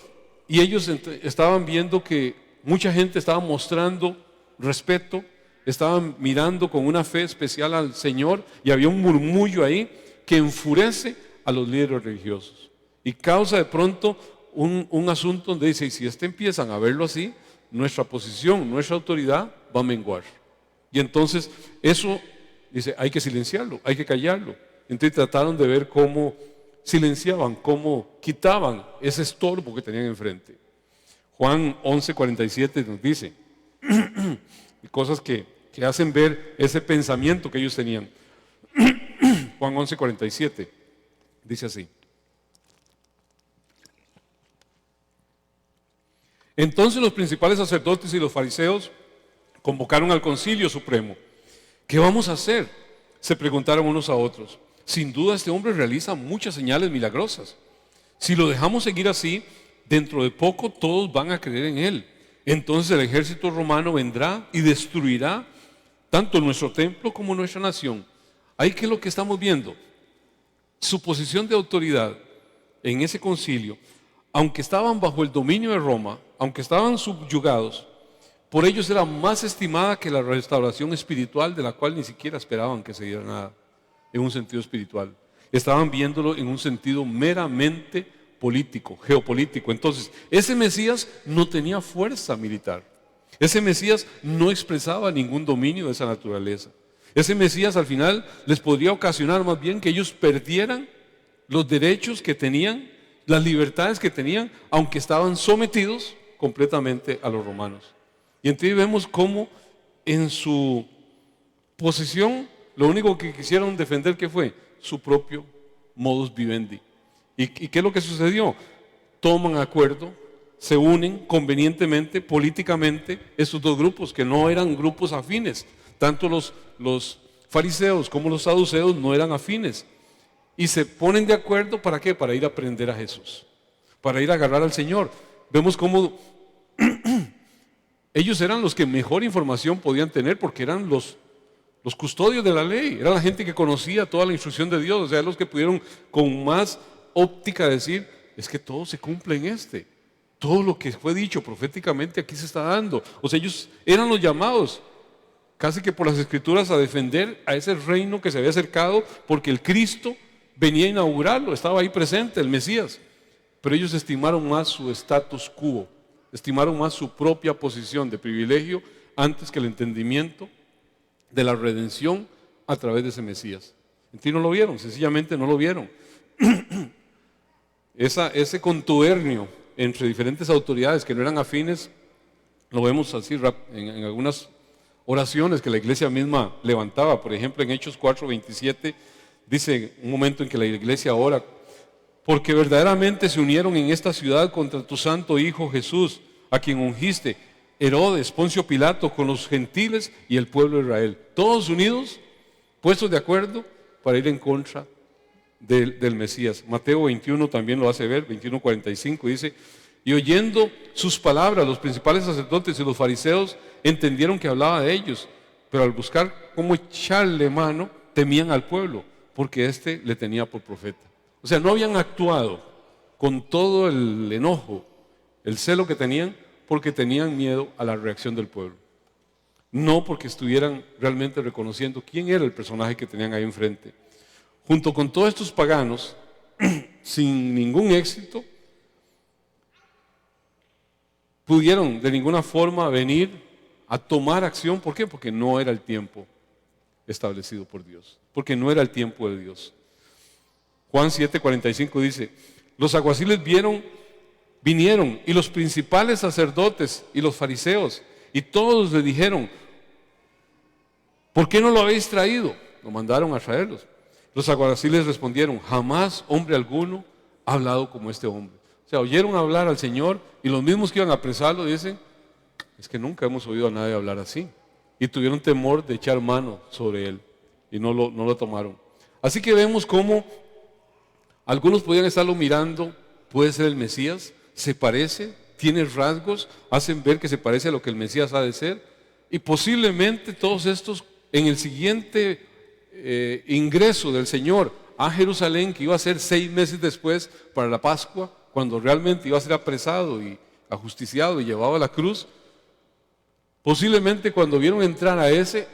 y ellos estaban viendo que mucha gente estaba mostrando respeto, estaban mirando con una fe especial al Señor, y había un murmullo ahí que enfurece a los líderes religiosos y causa de pronto un asunto donde dice: y si empiezan a verlo así, nuestra posición, nuestra autoridad va a menguar. Y entonces eso dice: hay que silenciarlo, hay que callarlo. Entonces trataron de ver cómo silenciaban, cómo quitaban ese estorbo que tenían enfrente. Juan 11:47 nos dice cosas que hacen ver ese pensamiento que ellos tenían. Juan 11:47 dice así: entonces los principales sacerdotes y los fariseos convocaron al concilio supremo. ¿Qué vamos a hacer?, se preguntaron unos a otros. Sin duda este hombre realiza muchas señales milagrosas. Si lo dejamos seguir así, dentro de poco todos van a creer en él. Entonces el ejército romano vendrá y destruirá tanto nuestro templo como nuestra nación. Ahí, ¿qué es lo que estamos viendo? Su posición de autoridad en ese concilio, aunque estaban bajo el dominio de Roma, aunque estaban subyugados, por ellos era más estimada que la restauración espiritual, de la cual ni siquiera esperaban que se diera nada en un sentido espiritual. Estaban viéndolo en un sentido meramente político, geopolítico. Entonces, ese Mesías no tenía fuerza militar. Ese Mesías no expresaba ningún dominio de esa naturaleza. Ese Mesías al final les podría ocasionar más bien que ellos perdieran los derechos que tenían, las libertades que tenían, aunque estaban sometidos completamente a los romanos. Y entonces vemos cómo en su posición lo único que quisieron defender, ¿qué fue? Su propio modus vivendi. ¿Y qué es lo que sucedió? Toman acuerdo, se unen convenientemente, políticamente, estos dos grupos que no eran grupos afines. Tanto los fariseos como los saduceos no eran afines. Y se ponen de acuerdo, ¿para qué? Para ir a prender a Jesús, para ir a agarrar al Señor. Vemos cómo ellos eran los que mejor información podían tener, porque eran los custodios de la ley, era la gente que conocía toda la instrucción de Dios, o sea, los que pudieron con más óptica decir: es que todo se cumple en todo lo que fue dicho proféticamente aquí se está dando. O sea, ellos eran los llamados casi que por las escrituras a defender a ese reino que se había acercado, porque el Cristo venía a inaugurarlo, estaba ahí presente, el Mesías. Pero ellos estimaron más su status quo, estimaron más su propia posición de privilegio antes que el entendimiento de la redención a través de ese Mesías. Entonces no lo vieron, sencillamente no lo vieron. Ese contubernio entre diferentes autoridades que no eran afines, lo vemos así en algunas oraciones que la iglesia misma levantaba. Por ejemplo, en Hechos 4:27 dice un momento en que la iglesia ora: porque verdaderamente se unieron en esta ciudad contra tu santo Hijo Jesús, a quien ungiste, Herodes, Poncio Pilato, con los gentiles y el pueblo de Israel, todos unidos, puestos de acuerdo para ir en contra del Mesías. Mateo 21 también lo hace ver, 21:45 dice: y oyendo sus palabras, los principales sacerdotes y los fariseos entendieron que hablaba de ellos, pero al buscar cómo echarle mano, temían al pueblo, porque éste le tenía por profeta. O sea, no habían actuado con todo el enojo, el celo que tenían, porque tenían miedo a la reacción del pueblo, no porque estuvieran realmente reconociendo quién era el personaje que tenían ahí enfrente. Junto con todos estos paganos, sin ningún éxito, pudieron de ninguna forma venir a tomar acción. ¿Por qué? Porque no era el tiempo establecido por Dios, porque no era el tiempo de Dios. Juan 7:45 dice: los alguaciles vinieron, y los principales sacerdotes y los fariseos, y todos le dijeron: ¿por qué no lo habéis traído? Lo mandaron a traerlos. Los alguaciles respondieron: jamás hombre alguno ha hablado como este hombre. O sea, oyeron hablar al Señor, y los mismos que iban a apresarlo dicen: es que nunca hemos oído a nadie hablar así. Y tuvieron temor de echar mano sobre él, y no lo tomaron. Así que vemos cómo algunos podían estarlo mirando: puede ser el Mesías, se parece, tiene rasgos, hacen ver que se parece a lo que el Mesías ha de ser. Y posiblemente todos estos, en el siguiente ingreso del Señor a Jerusalén, que iba a ser 6 meses después para la Pascua, cuando realmente iba a ser apresado y ajusticiado y llevado a la cruz, posiblemente cuando vieron entrar a ese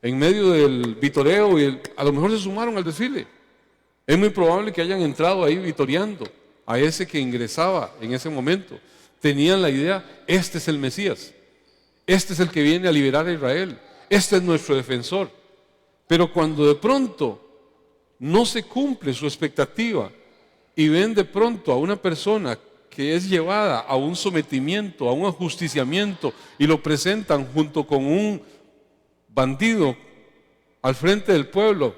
en medio del vitoreo, a lo mejor se sumaron al desfile. Es muy probable que hayan entrado ahí vitoreando a ese que ingresaba en ese momento. Tenían la idea: este es el Mesías, este es el que viene a liberar a Israel, este es nuestro defensor. Pero cuando de pronto no se cumple su expectativa y ven de pronto a una persona que es llevada a un sometimiento, a un ajusticiamiento, y lo presentan junto con un bandido al frente del pueblo,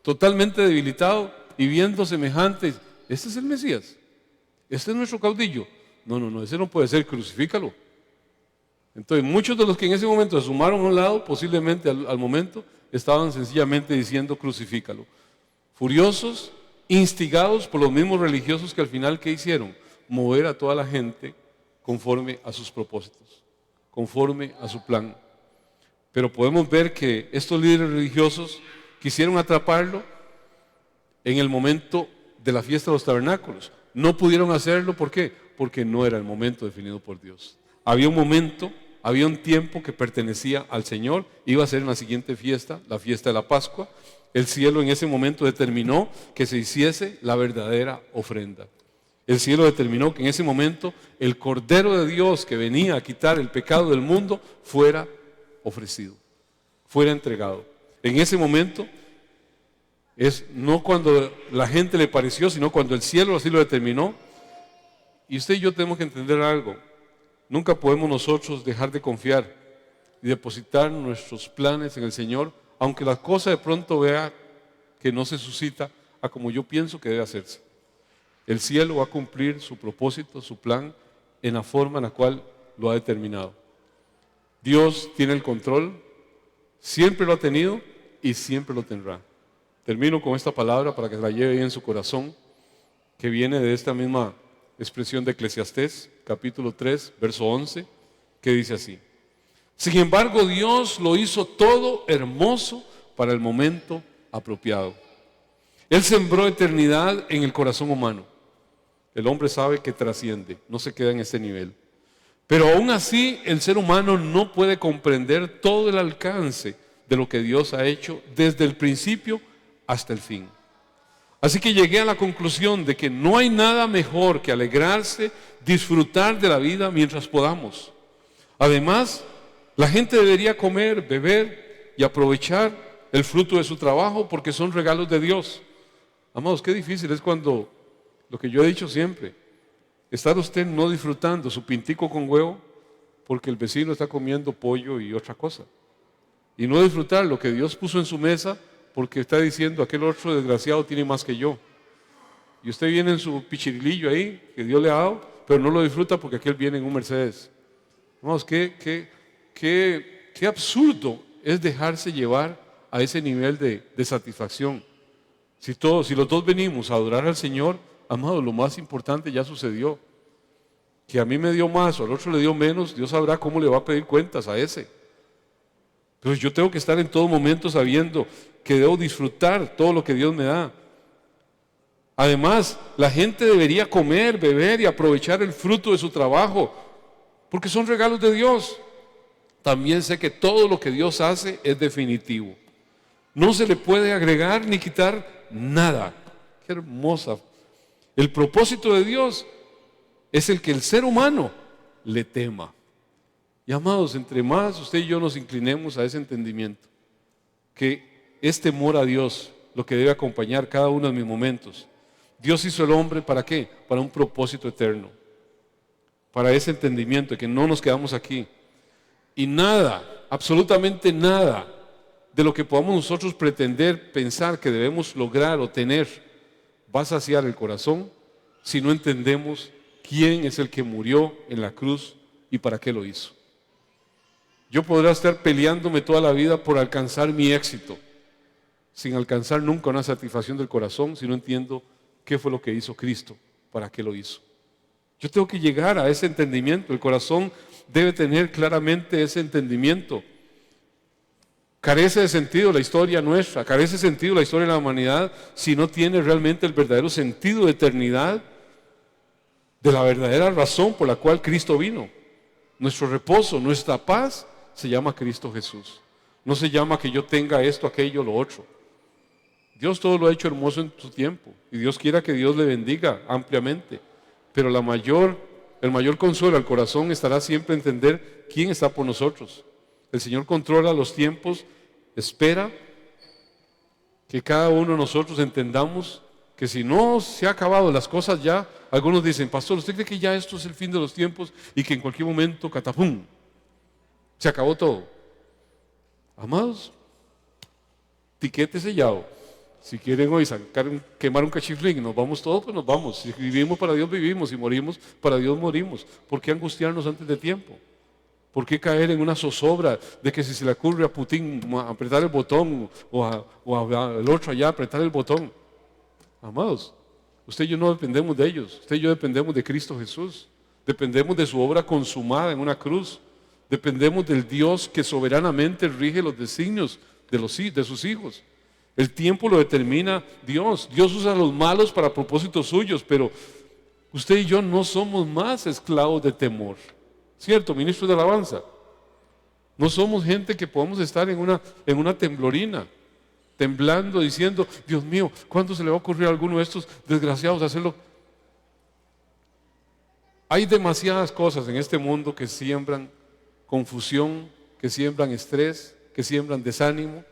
totalmente debilitado, y viendo semejantes: este es el Mesías, este es nuestro caudillo. No, ese no puede ser, crucifícalo. Entonces muchos de los que en ese momento se sumaron a un lado, posiblemente al momento, estaban sencillamente diciendo: crucifícalo. Furiosos, instigados por los mismos religiosos, que al final, ¿qué hicieron? Mover a toda la gente conforme a sus propósitos, conforme a su plan. Pero podemos ver que estos líderes religiosos quisieron atraparlo en el momento de la fiesta de los tabernáculos. No pudieron hacerlo. ¿Por qué? Porque no era el momento definido por Dios. Había un momento, había un tiempo que pertenecía al Señor. Iba a ser en la siguiente fiesta, la fiesta de la Pascua. El cielo en ese momento determinó que se hiciese la verdadera ofrenda. El cielo determinó que en ese momento el Cordero de Dios, que venía a quitar el pecado del mundo, fuera ofrecido, fuera entregado. En ese momento es no cuando la gente le pareció, sino cuando el cielo así lo determinó. Y usted y yo tenemos que entender algo: nunca podemos nosotros dejar de confiar y depositar nuestros planes en el Señor, aunque la cosa de pronto vea que no se suscita a como yo pienso que debe hacerse. El cielo va a cumplir su propósito, su plan, en la forma en la cual lo ha determinado. Dios tiene el control, siempre lo ha tenido y siempre lo tendrá. Termino con esta palabra para que la lleve ahí en su corazón, que viene de esta misma expresión de Eclesiastés, capítulo 3, verso 11, que dice así: sin embargo, Dios lo hizo todo hermoso para el momento apropiado. Él sembró eternidad en el corazón humano. El hombre sabe que trasciende, no se queda en ese nivel. Pero aún así, el ser humano no puede comprender todo el alcance de lo que Dios ha hecho desde el principio hasta el fin. Así que llegué a la conclusión de que no hay nada mejor que alegrarse, disfrutar de la vida mientras podamos. Además, la gente debería comer, beber y aprovechar el fruto de su trabajo, porque son regalos de Dios. Amados, qué difícil es cuando, lo que yo he dicho siempre, estar usted no disfrutando su pintico con huevo porque el vecino está comiendo pollo y otra cosa, y no disfrutar lo que Dios puso en su mesa porque está diciendo: aquel otro desgraciado tiene más que yo. Y usted viene en su pichirilillo ahí que Dios le ha dado, pero no lo disfruta porque aquel viene en un Mercedes. Vamos, qué absurdo es dejarse llevar a ese nivel de satisfacción. Si los dos venimos a adorar al Señor, amado, lo más importante ya sucedió. Que a mí me dio más o al otro le dio menos, Dios sabrá cómo le va a pedir cuentas a ese. Pero yo tengo que estar en todo momento sabiendo que debo disfrutar todo lo que Dios me da. Además, la gente debería comer, beber y aprovechar el fruto de su trabajo, porque son regalos de Dios. También sé que todo lo que Dios hace es definitivo. No se le puede agregar ni quitar nada. Qué hermosa. El propósito de Dios es el que el ser humano le tema. Y amados, entre más usted y yo nos inclinemos a ese entendimiento, que es temor a Dios lo que debe acompañar cada uno de mis momentos. Dios hizo el hombre, ¿para qué? Para un propósito eterno, para ese entendimiento de que no nos quedamos aquí. Y nada, absolutamente nada de lo que podamos nosotros pretender, pensar que debemos lograr o tener, va a saciar el corazón si no entendemos quién es el que murió en la cruz y para qué lo hizo. Yo podré estar peleándome toda la vida por alcanzar mi éxito, sin alcanzar nunca una satisfacción del corazón si no entiendo qué fue lo que hizo Cristo, para qué lo hizo. Yo tengo que llegar a ese entendimiento. El corazón debe tener claramente ese entendimiento. Carece de sentido la historia nuestra, carece de sentido la historia de la humanidad si no tiene realmente el verdadero sentido de eternidad, de la verdadera razón por la cual Cristo vino. Nuestro reposo, nuestra paz se llama Cristo Jesús. No se llama que yo tenga esto, aquello, lo otro. Dios todo lo ha hecho hermoso en su tiempo y Dios quiera que Dios le bendiga ampliamente. Pero el mayor consuelo al corazón estará siempre entender quién está por nosotros. El Señor controla los tiempos, espera que cada uno de nosotros entendamos que si no se ha acabado las cosas ya, algunos dicen, pastor, ¿usted cree que ya esto es el fin de los tiempos y que en cualquier momento, catapum, se acabó todo? Amados, tiquete sellado. Si quieren hoy quemar un cachiflín, nos vamos todos, pues nos vamos. Si vivimos para Dios, vivimos. Si morimos, para Dios morimos. ¿Por qué angustiarnos antes de tiempo? ¿Por qué caer en una zozobra de que si se le ocurre a Putin apretar el botón o al otro allá apretar el botón? Amados, usted y yo no dependemos de ellos. Usted y yo dependemos de Cristo Jesús. Dependemos de su obra consumada en una cruz. Dependemos del Dios que soberanamente rige los designios de sus hijos. El tiempo lo determina Dios. Dios usa a los malos para propósitos suyos, pero usted y yo no somos más esclavos de temor. ¿Cierto, ministro de alabanza? No somos gente que podamos estar en una temblorina, temblando, diciendo, Dios mío, ¿cuándo se le va a ocurrir a alguno de estos desgraciados hacerlo? Hay demasiadas cosas en este mundo que siembran confusión, que siembran estrés, que siembran desánimo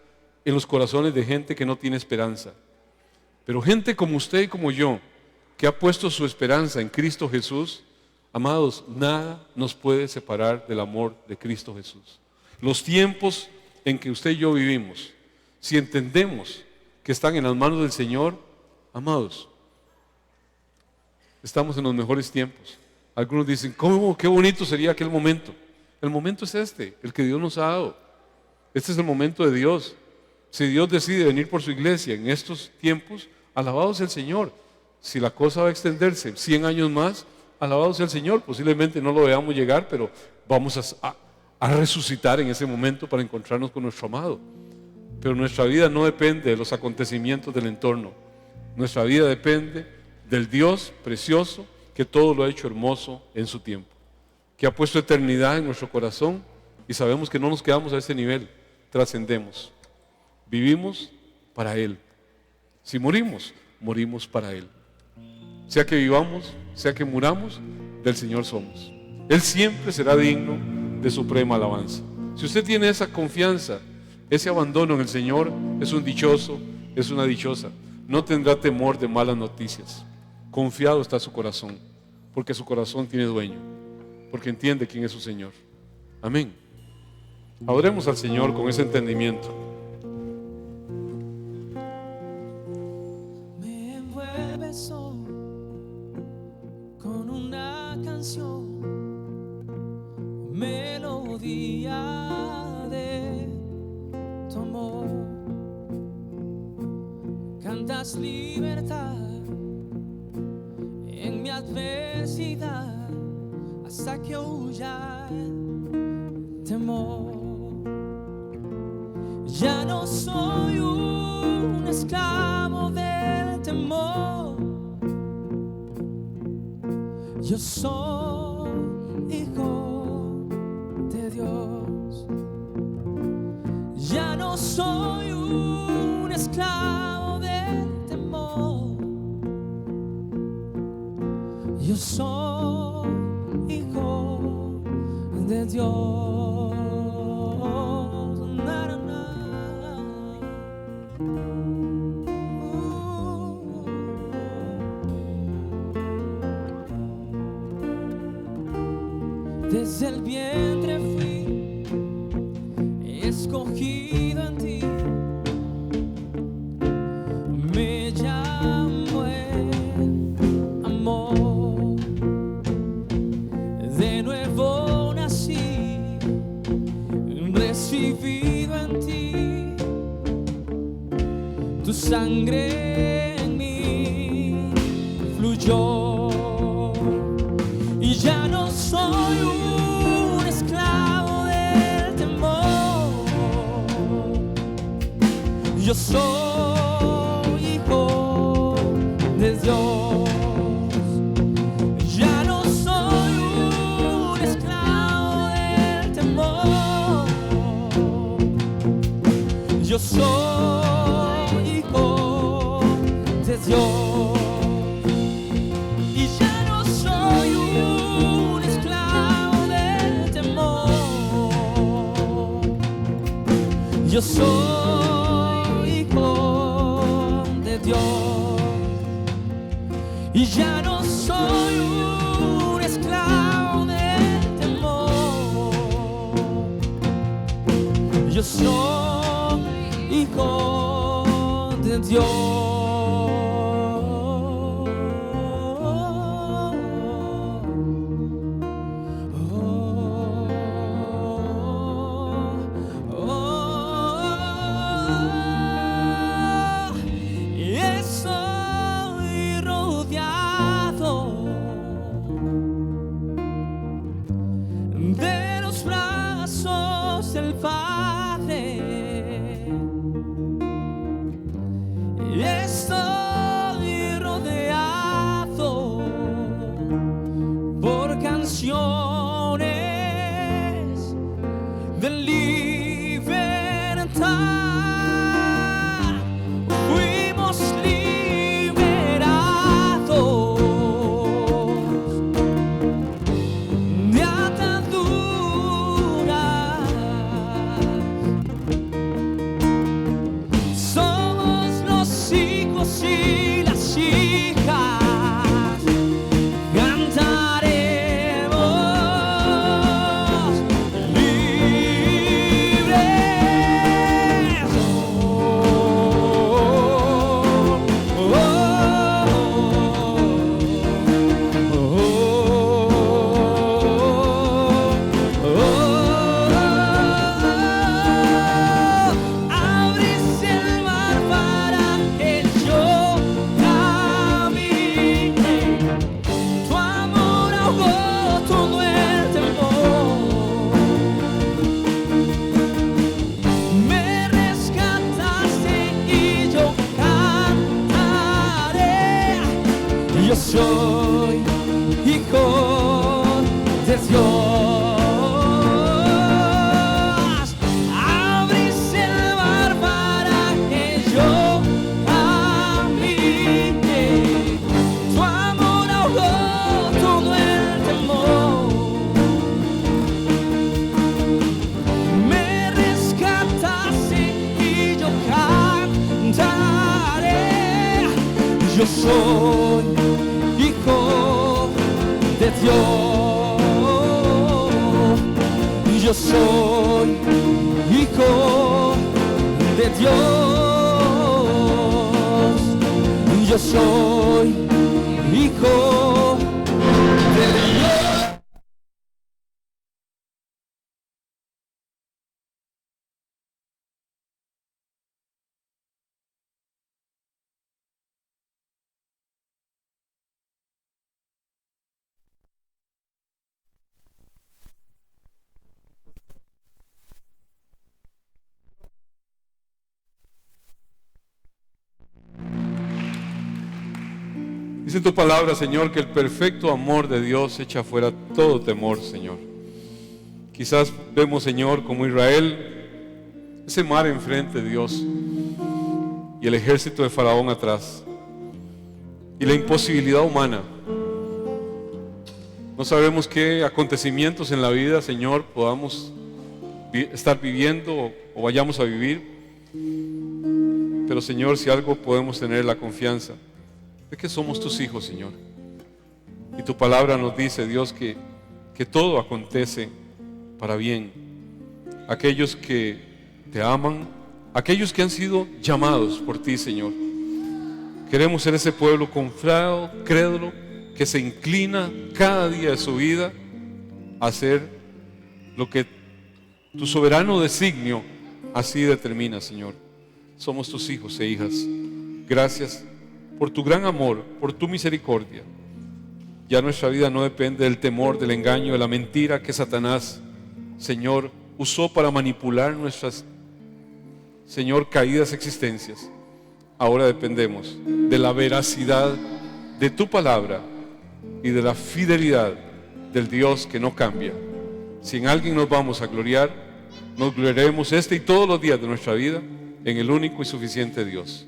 en los corazones de gente que no tiene esperanza. Pero gente como usted y como yo, que ha puesto su esperanza en Cristo Jesús, amados, nada nos puede separar del amor de Cristo Jesús. Los tiempos en que usted y yo vivimos, si entendemos que están en las manos del Señor, amados, estamos en los mejores tiempos. Algunos dicen, ¿cómo? Qué bonito sería aquel momento. El momento es este, el que Dios nos ha dado. Este es el momento de Dios. Si Dios decide venir por su iglesia en estos tiempos, alabado sea el Señor. Si la cosa va a extenderse 100 años más, alabado sea el Señor. Posiblemente no lo veamos llegar, pero vamos a resucitar en ese momento para encontrarnos con nuestro amado. Pero nuestra vida no depende de los acontecimientos del entorno. Nuestra vida depende del Dios precioso que todo lo ha hecho hermoso en su tiempo, que ha puesto eternidad en nuestro corazón y sabemos que no nos quedamos a ese nivel, trascendemos. Vivimos para Él. Si morimos, morimos para Él. Sea que vivamos, sea que muramos, del Señor somos. Él siempre será digno de suprema alabanza. Si usted tiene esa confianza, ese abandono en el Señor, es un dichoso, es una dichosa. No tendrá temor de malas noticias. Confiado está su corazón, porque su corazón tiene dueño, porque entiende quién es su Señor. Amén. Adoremos al Señor con ese entendimiento. Me envuelves hoy con una canción, melodía de tu amor. Cantas libertad en mi adversidad hasta que huya el temor. Ya no soy un esclavo del temor, yo soy hijo de Dios. Ya no soy un esclavo del temor, yo soy hijo de Dios. Na, na, na. Desde el vientre fui escogido en ti, me llamo el amor, de nuevo nací, recibido en ti, tu sangre en mí fluyó, y ya no soy un esclavo del temor, yo soy hijo de Dios. Ya no soy un esclavo del temor, yo soy hijo de Dios. Y ya no soy un esclavo del temor, yo soy hijo de Dios. Y ya no soy un esclavo del temor, yo soy hijo de Dios. Y estoy rodeado de los brazos del Padre. Y estoy rodeado por canciones de libertad. Fuimos liberados de ataduras. Somos los hijos y las hijas. Cantaremos libres. Abriste el mar para que yo camine. Tu amor ahogó todo el temor. Me rescataste y yo cantaré. Yo soy hijo de Dios. Abriste el mar para que yo camine. Tu amor ahogó todo el temor. Me rescataste y yo cantaré. Yo soy hijo de Dios. Yo soy hijo de Dios. Yo soy hijo de Dios. Dice tu palabra, Señor, que el perfecto amor de Dios echa fuera todo temor, Señor. Quizás vemos, Señor, como Israel, ese mar enfrente de Dios y el ejército de Faraón atrás, y la imposibilidad humana No sabemos qué acontecimientos en la vida, Señor, podamos estar viviendo o vayamos a vivir. Pero, Señor, si algo podemos tener la confianza de que somos tus hijos, Señor. Y tu palabra nos dice, Dios, que todo acontece para bien. Aquellos que te aman, aquellos que han sido llamados por ti, Señor. Queremos ser ese pueblo confiado, crédulo, que se inclina cada día de su vida a hacer lo que tu soberano designio así determina, Señor. Somos tus hijos e hijas. Gracias por tu gran amor, por tu misericordia. Ya nuestra vida no depende del temor, del engaño, de la mentira que Satanás, Señor, usó para manipular nuestras, Señor, caídas existencias. Ahora dependemos de la veracidad de tu palabra y de la fidelidad del Dios que no cambia. Si en alguien nos vamos a gloriar, nos gloriaremos este y todos los días de nuestra vida en el único y suficiente Dios.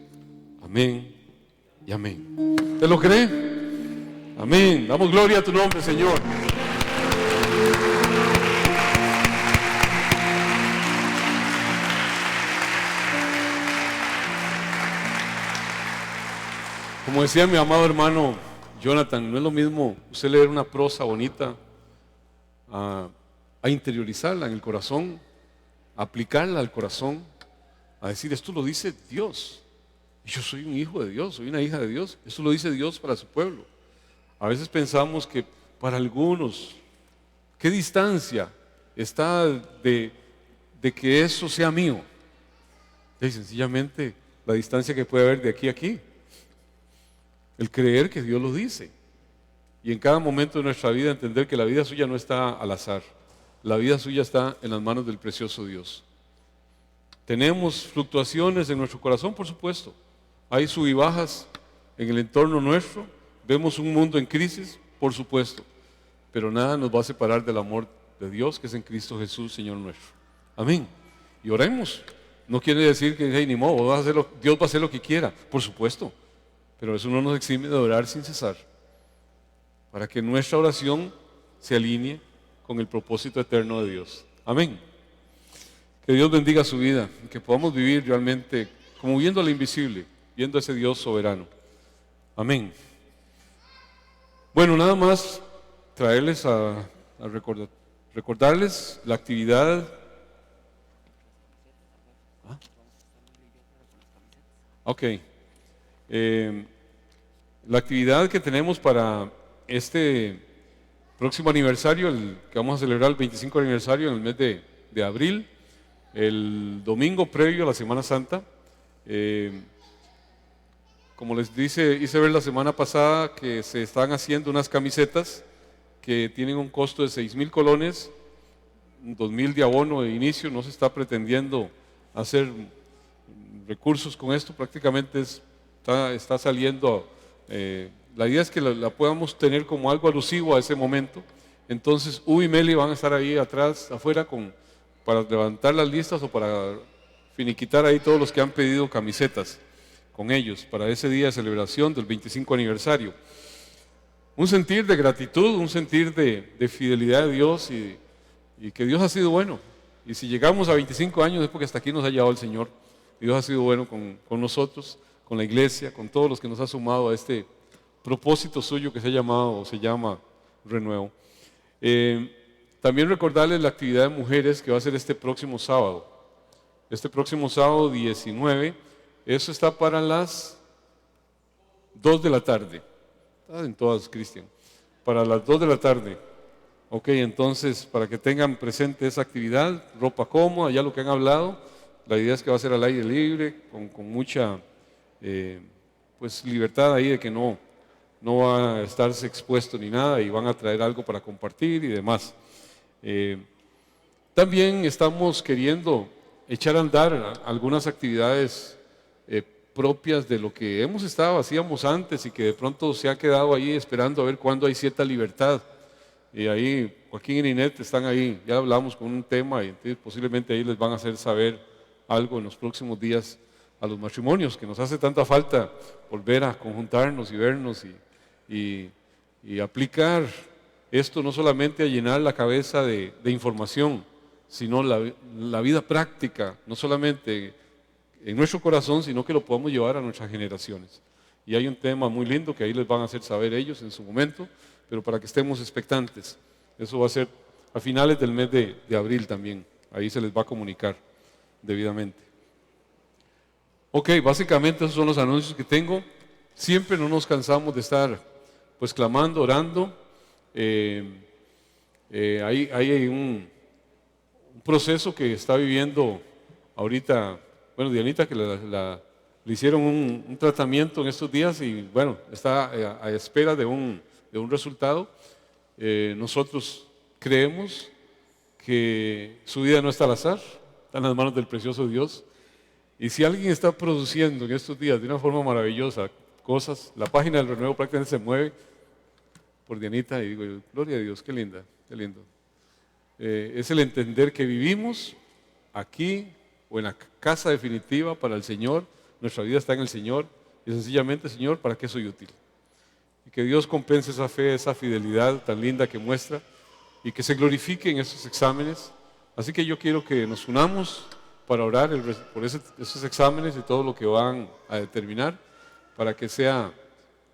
Amén y amén. ¿Te lo cree? Amén. Damos gloria a tu nombre, Señor. Como decía mi amado hermano Jonathan, no es lo mismo usted leer una prosa bonita a interiorizarla en el corazón, a aplicarla al corazón, a decir, esto lo dice Dios. Yo soy un hijo de Dios, soy una hija de Dios. Esto lo dice Dios para su pueblo. A veces pensamos que para algunos, ¿qué distancia está de que eso sea mío? Y sencillamente la distancia que puede haber de aquí a aquí. El creer que Dios lo dice. Y en cada momento de nuestra vida entender que la vida suya no está al azar. La vida suya está en las manos del precioso Dios. Tenemos fluctuaciones en nuestro corazón, por supuesto. Hay sub y bajas en el entorno nuestro. Vemos un mundo en crisis, por supuesto. Pero nada nos va a separar del amor de Dios que es en Cristo Jesús, Señor nuestro. Amén. Y oremos. No quiere decir que hey, ni modo, Dios va a hacer lo que quiera, por supuesto. Pero eso no nos exime de orar sin cesar. Para que nuestra oración se alinee con el propósito eterno de Dios. Amén. Que Dios bendiga su vida y que podamos vivir realmente como viendo al invisible, viendo a ese Dios soberano. Amén. Bueno, nada más traerles a recordarles la actividad. Ok. La actividad que tenemos para este próximo aniversario, el que vamos a celebrar el 25 aniversario en el mes de abril, el domingo previo a la Semana Santa. Como les hice ver la semana pasada que se están haciendo unas camisetas que tienen un costo de 6,000 colones, 2,000 de abono de inicio. No se está pretendiendo hacer recursos con esto, prácticamente está saliendo. La idea es que la podamos tener como algo alusivo a ese momento. Entonces Ubi y Meli van a estar ahí atrás, afuera, para levantar las listas o para finiquitar ahí todos los que han pedido camisetas con ellos para ese día de celebración del 25 aniversario. Un sentir de gratitud, un sentir de fidelidad de Dios y que Dios ha sido bueno. Y si llegamos a 25 años es porque hasta aquí nos ha llevado el Señor. Dios ha sido bueno con nosotros, con la iglesia, con todos los que nos ha sumado a este propósito suyo que se llama Renuevo. También recordarles la actividad de mujeres que va a ser este próximo sábado. Este próximo sábado 19, eso está para las 2 de la tarde. Está en todas, Cristian. Para las 2 de la tarde. Ok, entonces, para que tengan presente esa actividad, ropa cómoda, ya lo que han hablado. La idea es que va a ser al aire libre, con mucha pues libertad ahí de que no va a estarse expuesto ni nada y van a traer algo para compartir y demás. También estamos queriendo echar a andar algunas actividades propias de lo que hacíamos antes y que de pronto se ha quedado ahí esperando a ver cuándo hay cierta libertad. Y ahí Joaquín y Ninette están ahí, ya hablamos con un tema y entonces posiblemente ahí les van a hacer saber algo en los próximos días a los matrimonios, que nos hace tanta falta volver a conjuntarnos y vernos y aplicar esto no solamente a llenar la cabeza de información, sino la vida práctica, no solamente en nuestro corazón, sino que lo podamos llevar a nuestras generaciones. Y hay un tema muy lindo que ahí les van a hacer saber ellos en su momento, pero para que estemos expectantes. Eso va a ser a finales del mes de abril también. Ahí se les va a comunicar debidamente. Ok, básicamente esos son los anuncios que tengo. Siempre no nos cansamos de estar pues clamando, orando. Hay un proceso que está viviendo ahorita, bueno, Dianita, que le hicieron un tratamiento en estos días y bueno, está a espera de un resultado. Nosotros creemos que su vida no está al azar, está en las manos del precioso Dios. Y si alguien está produciendo en estos días de una forma maravillosa cosas, la página del Renuevo prácticamente se mueve por Dianita y digo, gloria a Dios, qué linda, qué lindo. Es el entender que vivimos aquí o en la casa definitiva para el Señor, nuestra vida está en el Señor y sencillamente, Señor, ¿para qué soy útil? Y que Dios compense esa fe, esa fidelidad tan linda que muestra y que se glorifique en esos exámenes. Así que yo quiero que nos unamos para orar por esos exámenes y todo lo que van a determinar, para que sea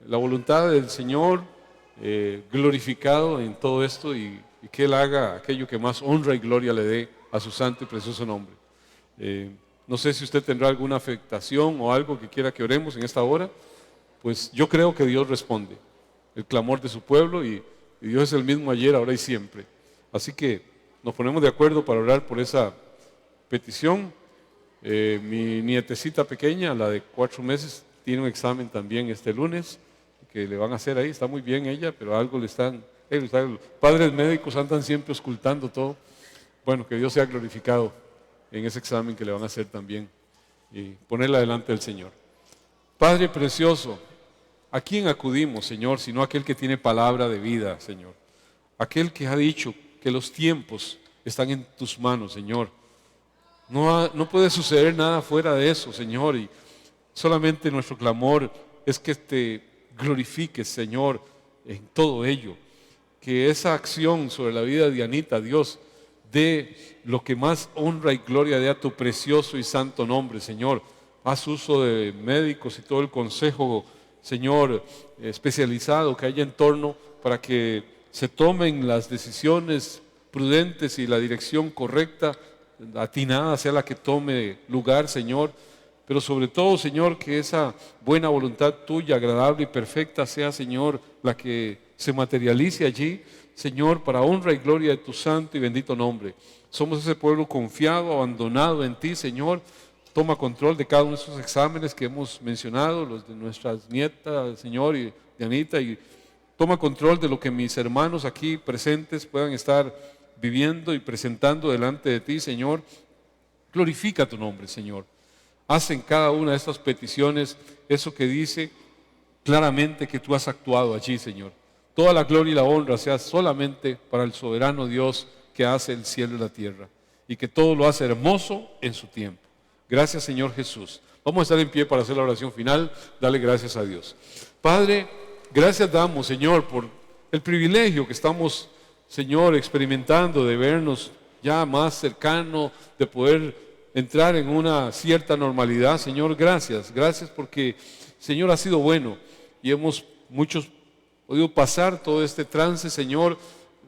la voluntad del Señor glorificado en todo esto y que Él haga aquello que más honra y gloria le dé a su santo y precioso nombre. No sé si usted tendrá alguna afectación o algo que quiera que oremos en esta hora, pues yo creo que Dios responde el clamor de su pueblo y Dios es el mismo ayer, ahora y siempre. Así que nos ponemos de acuerdo para orar por esa petición. Mi nietecita pequeña, la de 4 meses, tiene un examen también este lunes que le van a hacer ahí, está muy bien ella, pero algo le están, los padres médicos andan siempre ocultando todo. Bueno, que Dios sea glorificado en ese examen que le van a hacer también y ponerla delante del Señor. Padre precioso, ¿a quién acudimos, Señor, sino aquel que tiene palabra de vida, Señor? Aquel que ha dicho que los tiempos están en tus manos, Señor. No puede suceder nada fuera de eso, Señor, y solamente nuestro clamor es que te glorifiques, Señor, en todo ello. Que esa acción sobre la vida de Dianita, Dios, dé lo que más honra y gloria dé a tu precioso y santo nombre, Señor. Haz uso de médicos y todo el consejo, Señor, especializado que haya en torno para que se tomen las decisiones prudentes y la dirección correcta, atinada sea la que tome lugar, Señor. Pero sobre todo, Señor, que esa buena voluntad tuya, agradable y perfecta, sea, Señor, la que se materialice allí, Señor, para honra y gloria de tu santo y bendito nombre. Somos ese pueblo confiado, abandonado en ti, Señor. Toma control de cada uno de esos exámenes que hemos mencionado, los de nuestras nietas, Señor, y de Anita, y toma control de lo que mis hermanos aquí presentes puedan estar viviendo y presentando delante de ti, Señor. Glorifica tu nombre, Señor. Haz en cada una de estas peticiones eso que dice claramente que tú has actuado allí, Señor. Toda la gloria y la honra sea solamente para el soberano Dios que hace el cielo y la tierra y que todo lo hace hermoso en su tiempo. Gracias, Señor Jesús. Vamos a estar en pie para hacer la oración final. Dale gracias a Dios. Padre, gracias damos, Señor, por el privilegio que estamos, Señor, experimentando de vernos ya más cercano, de poder entrar en una cierta normalidad. Señor, gracias porque, Señor, ha sido bueno y muchos podido pasar todo este trance, Señor,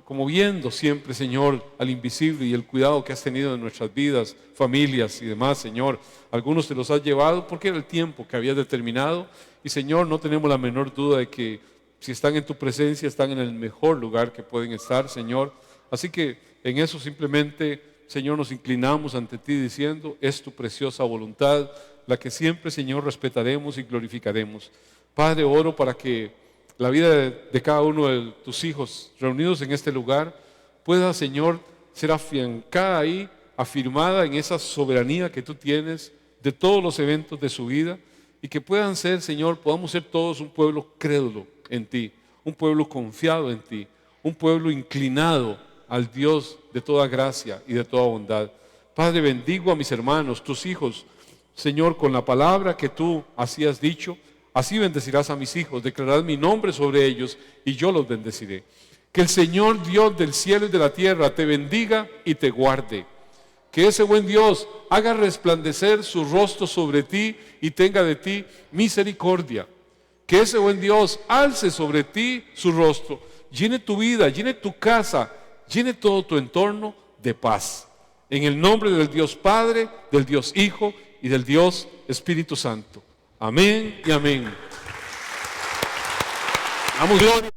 como viendo siempre, Señor, al invisible y el cuidado que has tenido en nuestras vidas, familias y demás, Señor. Algunos te los has llevado porque era el tiempo que habías determinado y, Señor, no tenemos la menor duda de que si están en tu presencia, están en el mejor lugar que pueden estar, Señor. Así que en eso simplemente, Señor, nos inclinamos ante ti diciendo, es tu preciosa voluntad, la que siempre, Señor, respetaremos y glorificaremos. Padre, oro para que la vida de cada uno de tus hijos reunidos en este lugar pueda, Señor, ser afiancada ahí, afirmada en esa soberanía que tú tienes de todos los eventos de su vida y que puedan ser, Señor, podamos ser todos un pueblo crédulo en ti, un pueblo confiado en ti, un pueblo inclinado al Dios de toda gracia y de toda bondad. Padre, bendigo a mis hermanos, tus hijos, Señor, con la palabra que tú así has dicho. Así bendecirás a mis hijos, declararás mi nombre sobre ellos y yo los bendeciré. Que el Señor Dios del cielo y de la tierra te bendiga y te guarde. Que ese buen Dios haga resplandecer su rostro sobre ti y tenga de ti misericordia. Que ese buen Dios alce sobre ti su rostro, llene tu vida, llene tu casa, llene todo tu entorno de paz. En el nombre del Dios Padre, del Dios Hijo y del Dios Espíritu Santo. Amén y amén. Damos gloria.